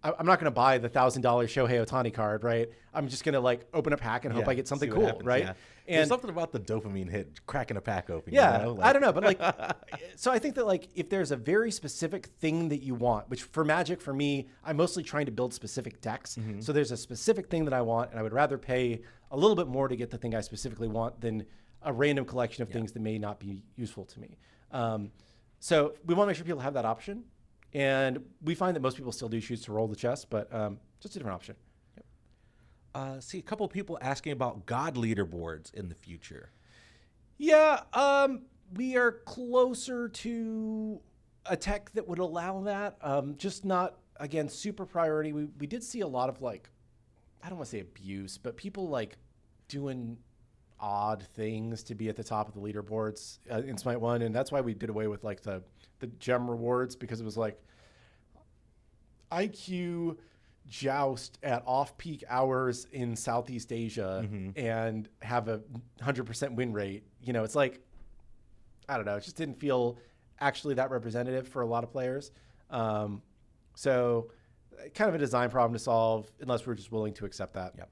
I'm not going to buy the $1,000 Shohei Ohtani card, right? I'm just going to open a pack and hope I get something cool, happens, right? Yeah. And there's something about the dopamine hit, cracking a pack open. Yeah, I don't know, but so I think that if there's a very specific thing that you want, which for Magic, for me, I'm mostly trying to build specific decks. Mm-hmm. So there's a specific thing that I want, and I would rather pay a little bit more to get the thing I specifically want than a random collection of things that may not be useful to me. So we want to make sure people have that option. And we find that most people still do choose to roll the chess, but just a different option. Yep. See a couple of people asking about God leaderboards in the future. Yeah, we are closer to a tech that would allow that. Just not, again, super priority. We did see a lot of I don't want to say abuse, but people doing odd things to be at the top of the leaderboards in Smite 1, and that's why we did away with the gem rewards, because it was IQ joust at off-peak hours in Southeast Asia and have a 100% win rate. It's I don't know, it just didn't feel actually that representative for a lot of players. So kind of a design problem to solve, unless we're just willing to accept that. Yep.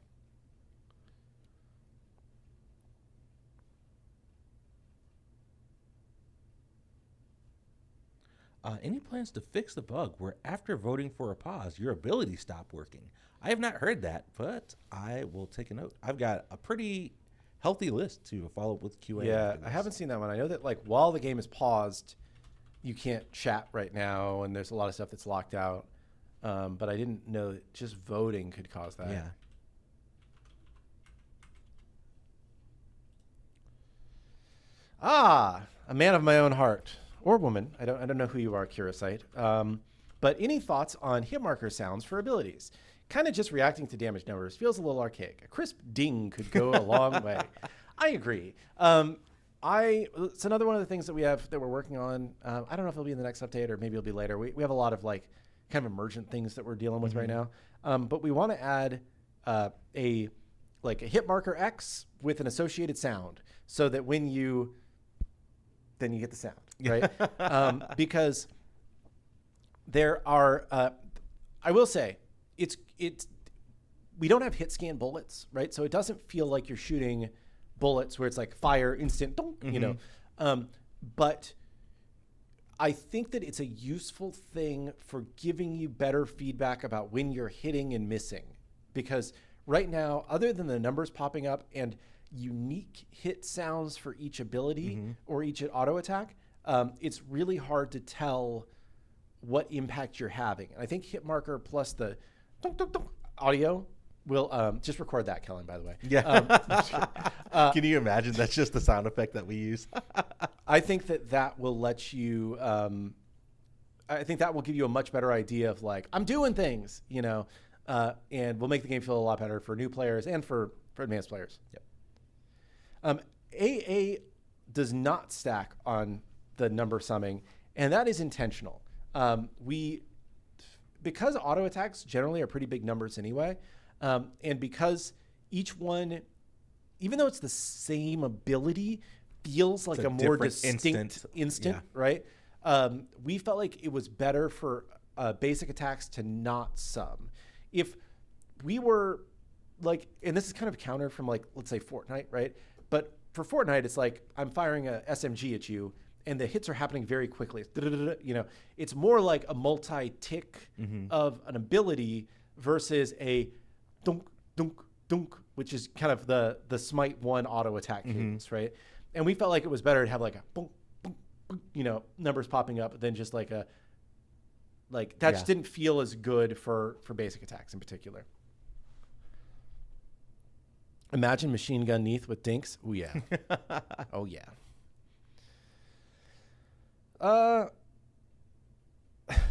Any plans to fix the bug where after voting for a pause, your abilities stop working? I have not heard that, but I will take a note. I've got a pretty healthy list to follow up with QA. Yeah, I haven't seen that one. I know that while the game is paused, you can't chat right now, and there's a lot of stuff that's locked out. But I didn't know that just voting could cause that. Yeah. A man of my own heart. Or woman. I don't know who you are, Curasite. But any thoughts on hit marker sounds for abilities? Kind of just reacting to damage numbers feels a little archaic. A crisp ding could go a long way. I agree. It's another one of the things that we have that we're working on. I don't know if it'll be in the next update or maybe it'll be later. We have a lot of kind of emergent things that we're dealing with right now. But we want to add a hit marker X with an associated sound, so that when then you get the sound, right? Because there are, I will say, we don't have hit scan bullets, right? So it doesn't feel like you're shooting bullets where it's fire, instant, donk, but I think that it's a useful thing for giving you better feedback about when you're hitting and missing. Because right now, other than the numbers popping up and unique hit sounds for each ability or each auto attack, it's really hard to tell what impact you're having. And I think hit marker plus the dunk, dunk, dunk audio will just record that, Kellen, by the way. Yeah. Can you imagine? That's just the sound effect that we use. I think that will let you, I think that will give you a much better idea of I'm doing things, and will make the game feel a lot better for new players and for advanced players. Yep. AA does not stack on the number summing, and that is intentional. Because auto attacks generally are pretty big numbers anyway, and because each one, even though it's the same ability, feels like a more distinct instant, right? We felt like it was better for basic attacks to not sum. If we were and this is kind of counter from let's say Fortnite, right? But for Fortnite, it's I'm firing a SMG at you, and the hits are happening very quickly. It's more like a multi-tick of an ability versus a dunk, dunk, dunk, which is kind of the Smite 1 auto attack cadence, right? And we felt like it was better to have a boom, boom, boom, numbers popping up than just that just didn't feel as good for basic attacks in particular. Imagine Machine Gun Neath with dinks. Oh, yeah. Oh, yeah.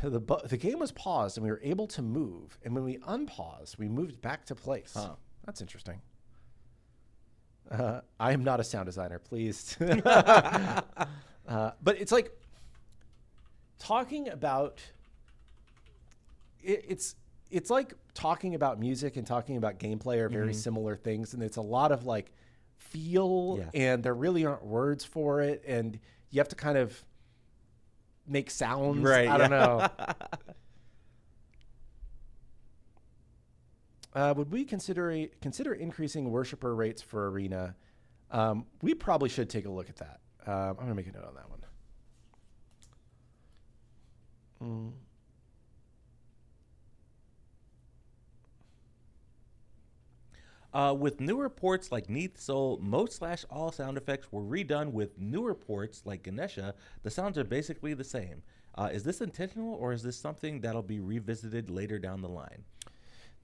The game was paused, and we were able to move. And when we unpaused, we moved back to place. Huh. That's interesting. I am not a sound designer, please. But But it's like talking about it's like talking about music and talking about gameplay are very similar things, and it's a lot of like feel, and there really aren't words for it, and you have to kind of make sounds. Right, I don't know. Would we consider increasing worshiper rates for Arena? We probably should take a look at that. I'm going to make a note on that one. With newer ports like Neath Soul, most/all sound effects were redone. With newer ports like Ganesha, the sounds are basically the same. Is this intentional, or is this something that'll be revisited later down the line?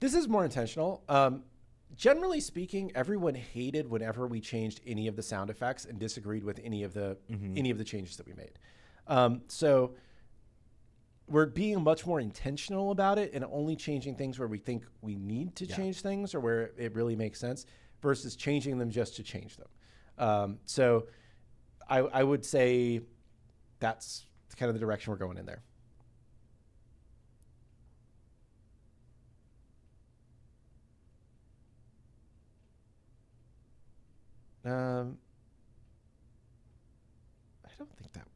This is more intentional. Generally speaking, everyone hated whenever we changed any of the sound effects and disagreed with any of the changes that we made. So we're being much more intentional about it and only changing things where we think we need to change things or where it really makes sense versus changing them just to change them. So I would say that's kind of the direction we're going in there. I don't think that.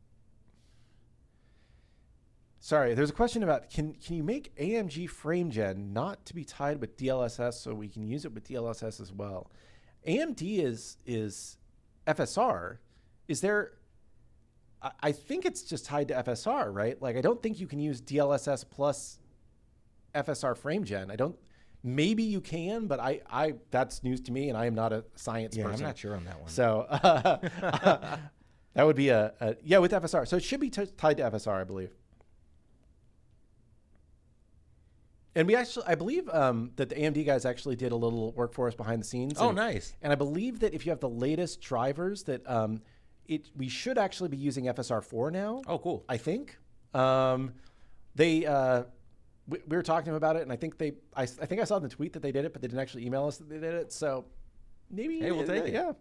Sorry, there's a question about can you make AMG frame gen not to be tied with DLSS so we can use it with DLSS as well? AMD is FSR. Is there? I think it's just tied to FSR, right? Like I don't think you can use DLSS plus FSR frame gen. I don't. Maybe you can, but I that's news to me, and I am not a science person. I'm not sure on that one. So that would be with FSR. So it should be tied to FSR, I believe. And I believe that the AMD guys actually did a little work for us behind the scenes. Oh, nice. And I believe that if you have the latest drivers, that we should actually be using FSR4 now. Oh, cool. I think we were talking to them about it, and I think I think I saw in the tweet that they did it, but they didn't actually email us that they did it. So maybe we'll take it. Yeah.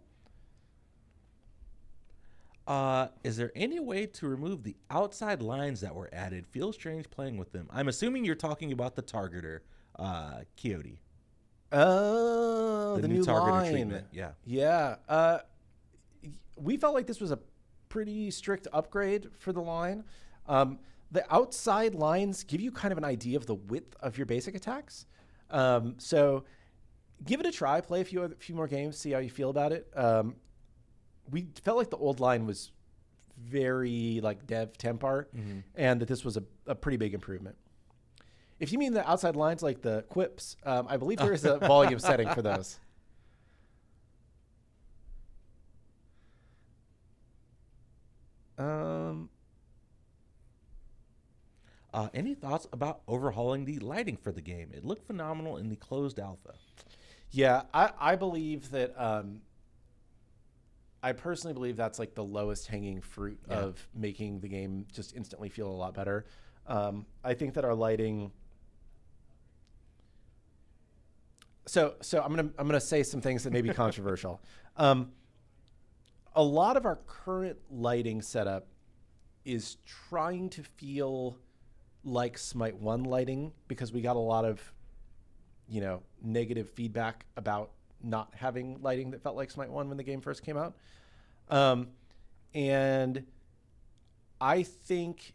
Is there any way to remove the outside lines that were added? Feels strange playing with them. I'm assuming you're talking about the targeter, Coyote. Oh, the new targeter line. treatment. Yeah. Yeah. We felt like this was a pretty strict upgrade for the line. The outside lines give you kind of an idea of the width of your basic attacks. So give it a try, play a few more games, see how you feel about it. We felt like the old line was very like dev temp art, and that this was a pretty big improvement. If you mean the outside lines like the quips, I believe there is a volume setting for those. Any thoughts about overhauling the lighting for the game? It looked phenomenal in the closed alpha. Yeah, I believe that. I personally believe that's like the lowest hanging fruit of making the game just instantly feel a lot better. I think that our lighting. So I'm gonna say some things that may be controversial. A lot of our current lighting setup is trying to feel like Smite 1 lighting because we got a lot of, negative feedback about not having lighting that felt like Smite 1 when the game first came out. And I think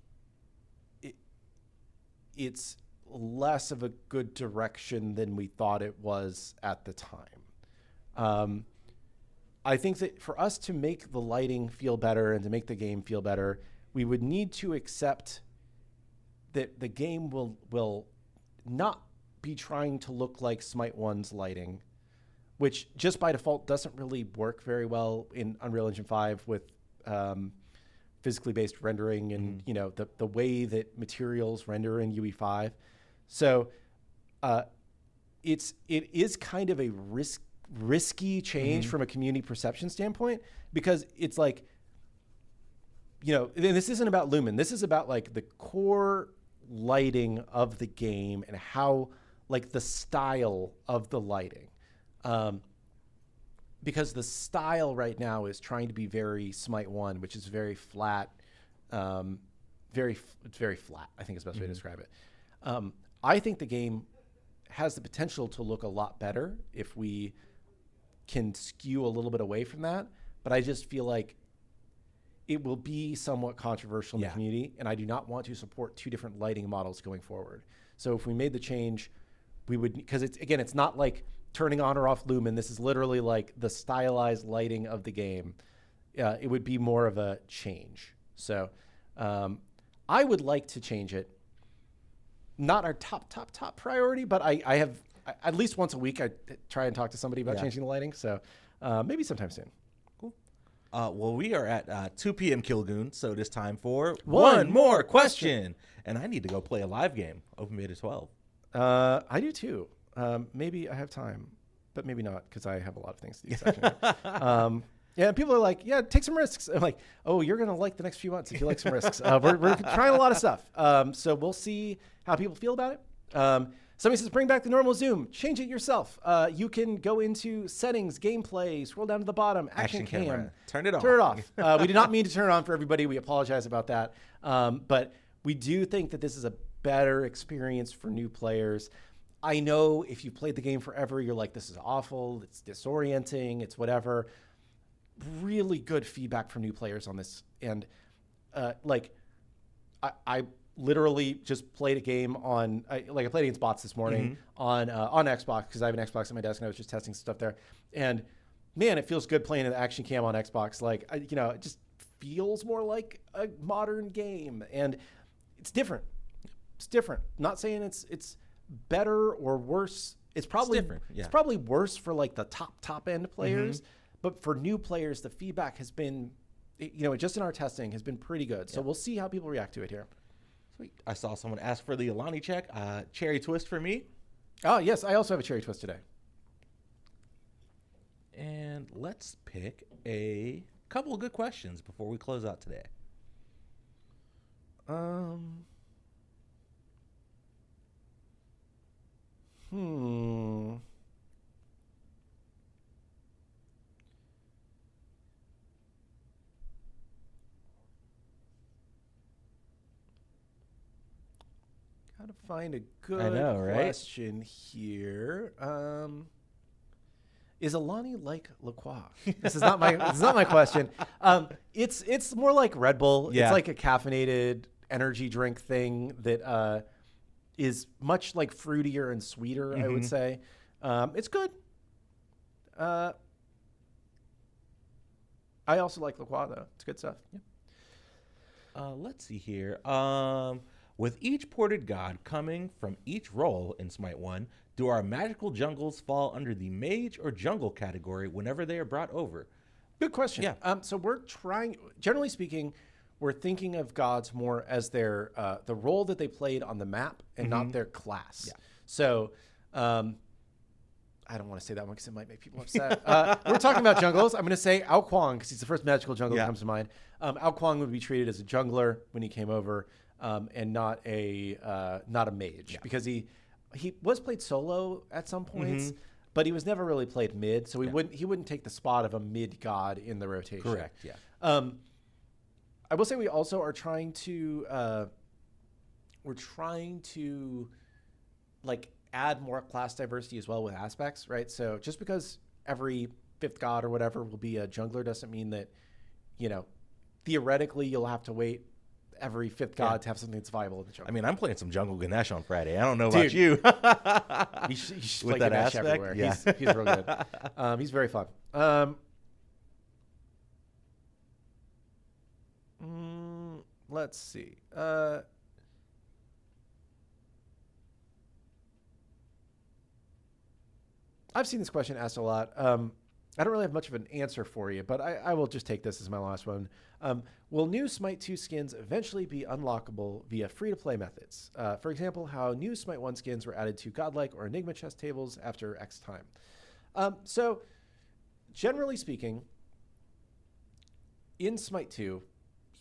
it's less of a good direction than we thought it was at the time. I think that for us to make the lighting feel better and to make the game feel better, we would need to accept that the game will not be trying to look like Smite 1's lighting, which just by default doesn't really work very well in Unreal Engine 5 with physically based rendering and the way that materials render in UE5. So it is kind of a risky change from a community perception standpoint, because it's like, this isn't about Lumen. This is about like the core lighting of the game and how like the style of the lighting. Because the style right now is trying to be very Smite 1, which is very flat, It's very flat, I think is the best way to describe it. I think the game has the potential to look a lot better if we can skew a little bit away from that. But I just feel like it will be somewhat controversial in the community, and I do not want to support two different lighting models going forward. So if we made the change, we would, because it's not like turning on or off lumen. This is literally like the stylized lighting of the game. It would be more of a change. So I would like to change it. Not our top priority, but I have at least once a week I try and talk to somebody about changing the lighting. So maybe sometime soon. Cool. Well, we are at 2 p.m. Kilgoon, so it is time for one more question. And I need to go play a live game. Open beta 12. I do too. Maybe I have time, but maybe not because I have a lot of things to do this afternoon. Yeah, people are like, yeah, take some risks. I'm like, oh, you're going to like the next few months if you like some risks. We're trying a lot of stuff. So we'll see how people feel about it. Somebody says, bring back the normal zoom. Change it yourself. You can go into settings, gameplay, scroll down to the bottom, action cam. Camera. Turn it off. Turn it off. We did not mean to turn it on for everybody. We apologize about that. But we do think that this is a better experience for new players. I know if you played the game forever, you're like, this is awful. It's disorienting. It's whatever. Really good feedback from new players on this. And I literally just played a game on, I played against bots this morning on Xbox because I have an Xbox at my desk and I was just testing stuff there. And man, it feels good playing an action cam on Xbox. It just feels more like a modern game, and it's different. It's different. Not saying it's better or worse. It's probably different. Yeah. It's probably worse for like the top end players, but for new players, the feedback has been, just in our testing has been pretty good. So we'll see how people react to it here. Sweet. I saw someone ask for the Alani check. Cherry twist for me. Oh yes, I also have a cherry twist today. And let's pick a couple of good questions before we close out today. Gotta find a good question here. Is Alani like LaCroix? This is not my question. It's more like Red Bull. Yeah. It's like a caffeinated energy drink thing that is much like fruitier and sweeter, I would say. It's good. I also like LaCroix though. It's good stuff. Yeah. Let's see here. With each ported god coming from each role in Smite 1, do our magical jungles fall under the mage or jungle category whenever they are brought over? Good question. Yeah. So we're trying, generally speaking, we're thinking of gods more as their the role that they played on the map and not their class. Yeah. So I don't want to say that one because it might make people upset. We're talking about jungles. I'm going to say Ao Kuang because he's the first magical jungle that comes to mind. Ao Kuang would be treated as a jungler when he came over. And not a mage because he was played solo at some points, but he was never really played mid, so he wouldn't take the spot of a mid god in the rotation. Correct. Yeah. I will say we also are trying to like add more class diversity as well with aspects, right? So just because every fifth god or whatever will be a jungler doesn't mean that theoretically you'll have to wait every fifth god to have something that's viable in the jungle. I mean, I'm playing some Jungle Ganesh on Friday. I don't know about you. You should with that aspect everywhere. Yeah. He's real good. He's very fun. Let's see. I've seen this question asked a lot. I don't really have much of an answer for you, but I will just take this as my last one. Will new Smite 2 skins eventually be unlockable via free-to-play methods? For example, how new Smite 1 skins were added to Godlike or Enigma chest tables after X time. So, generally speaking, in Smite 2,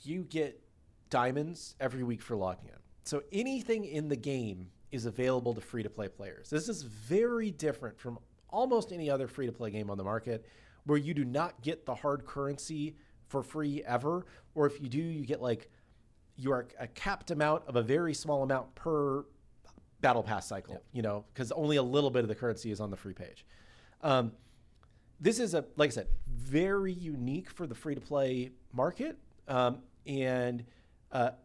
you get diamonds every week for logging in. So anything in the game is available to free-to-play players. This is very different from almost any other free-to-play game on the market, where you do not get the hard currency for free ever, or if you do, you get like you are a capped amount of a very small amount per battle pass cycle, you know, because only a little bit of the currency is on the free page. This is like I said, very unique for the free-to-play market, and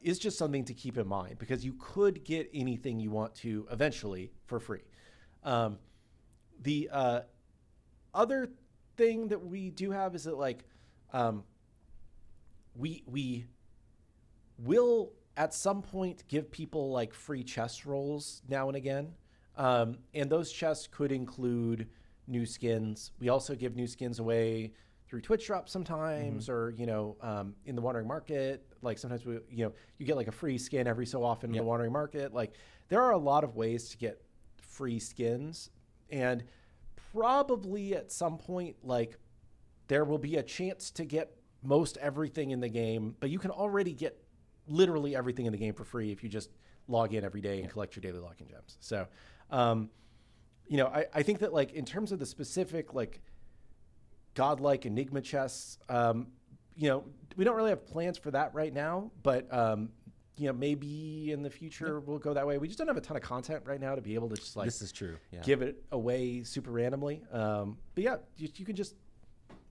is just something to keep in mind because you could get anything you want to eventually for free. The other thing that we do have is that like we will at some point give people like free chest rolls now and again, and those chests could include new skins. We also give new skins away through Twitch drops sometimes, or, you know, in the Wandering Market. Like sometimes we, you know, you get like a free skin every so often in the Wandering Market. Like there are a lot of ways to get free skins, and probably at some point, like there will be a chance to get most everything in the game, but you can already get literally everything in the game for free if you just log in every day and collect your daily login gems. So, you know, I think that like in terms of the specific like godlike enigma chests, you know, we don't really have plans for that right now, but you know, maybe in the future we'll go that way. We just don't have a ton of content right now to be able to just like, this is true, give it away super randomly. But yeah, you can just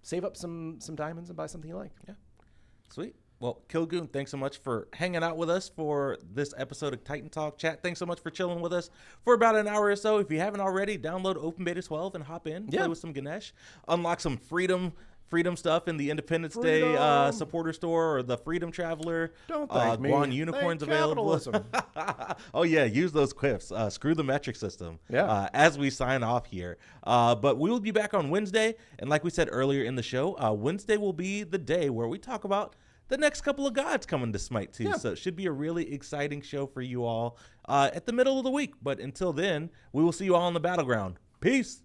save up some diamonds and buy something you like. Yeah, sweet. Well, Kilgoon, thanks so much for hanging out with us for this episode of Titan Talk. Chat, thanks so much for chilling with us for about an hour or so. If you haven't already, download Open Beta 12 and hop in, play with some Ganesh, unlock some freedom stuff in the Independence Day supporter store or the Freedom Traveler. Don't thank me. Guan unicorns available. Oh yeah, use those quips. Screw the metric system. As we sign off here, but we will be back on Wednesday, and like we said earlier in the show, Wednesday will be the day where we talk about the next couple of gods coming to Smite 2. So it should be a really exciting show for you all at the middle of the week. But until then, we will see you all on the battleground. Peace.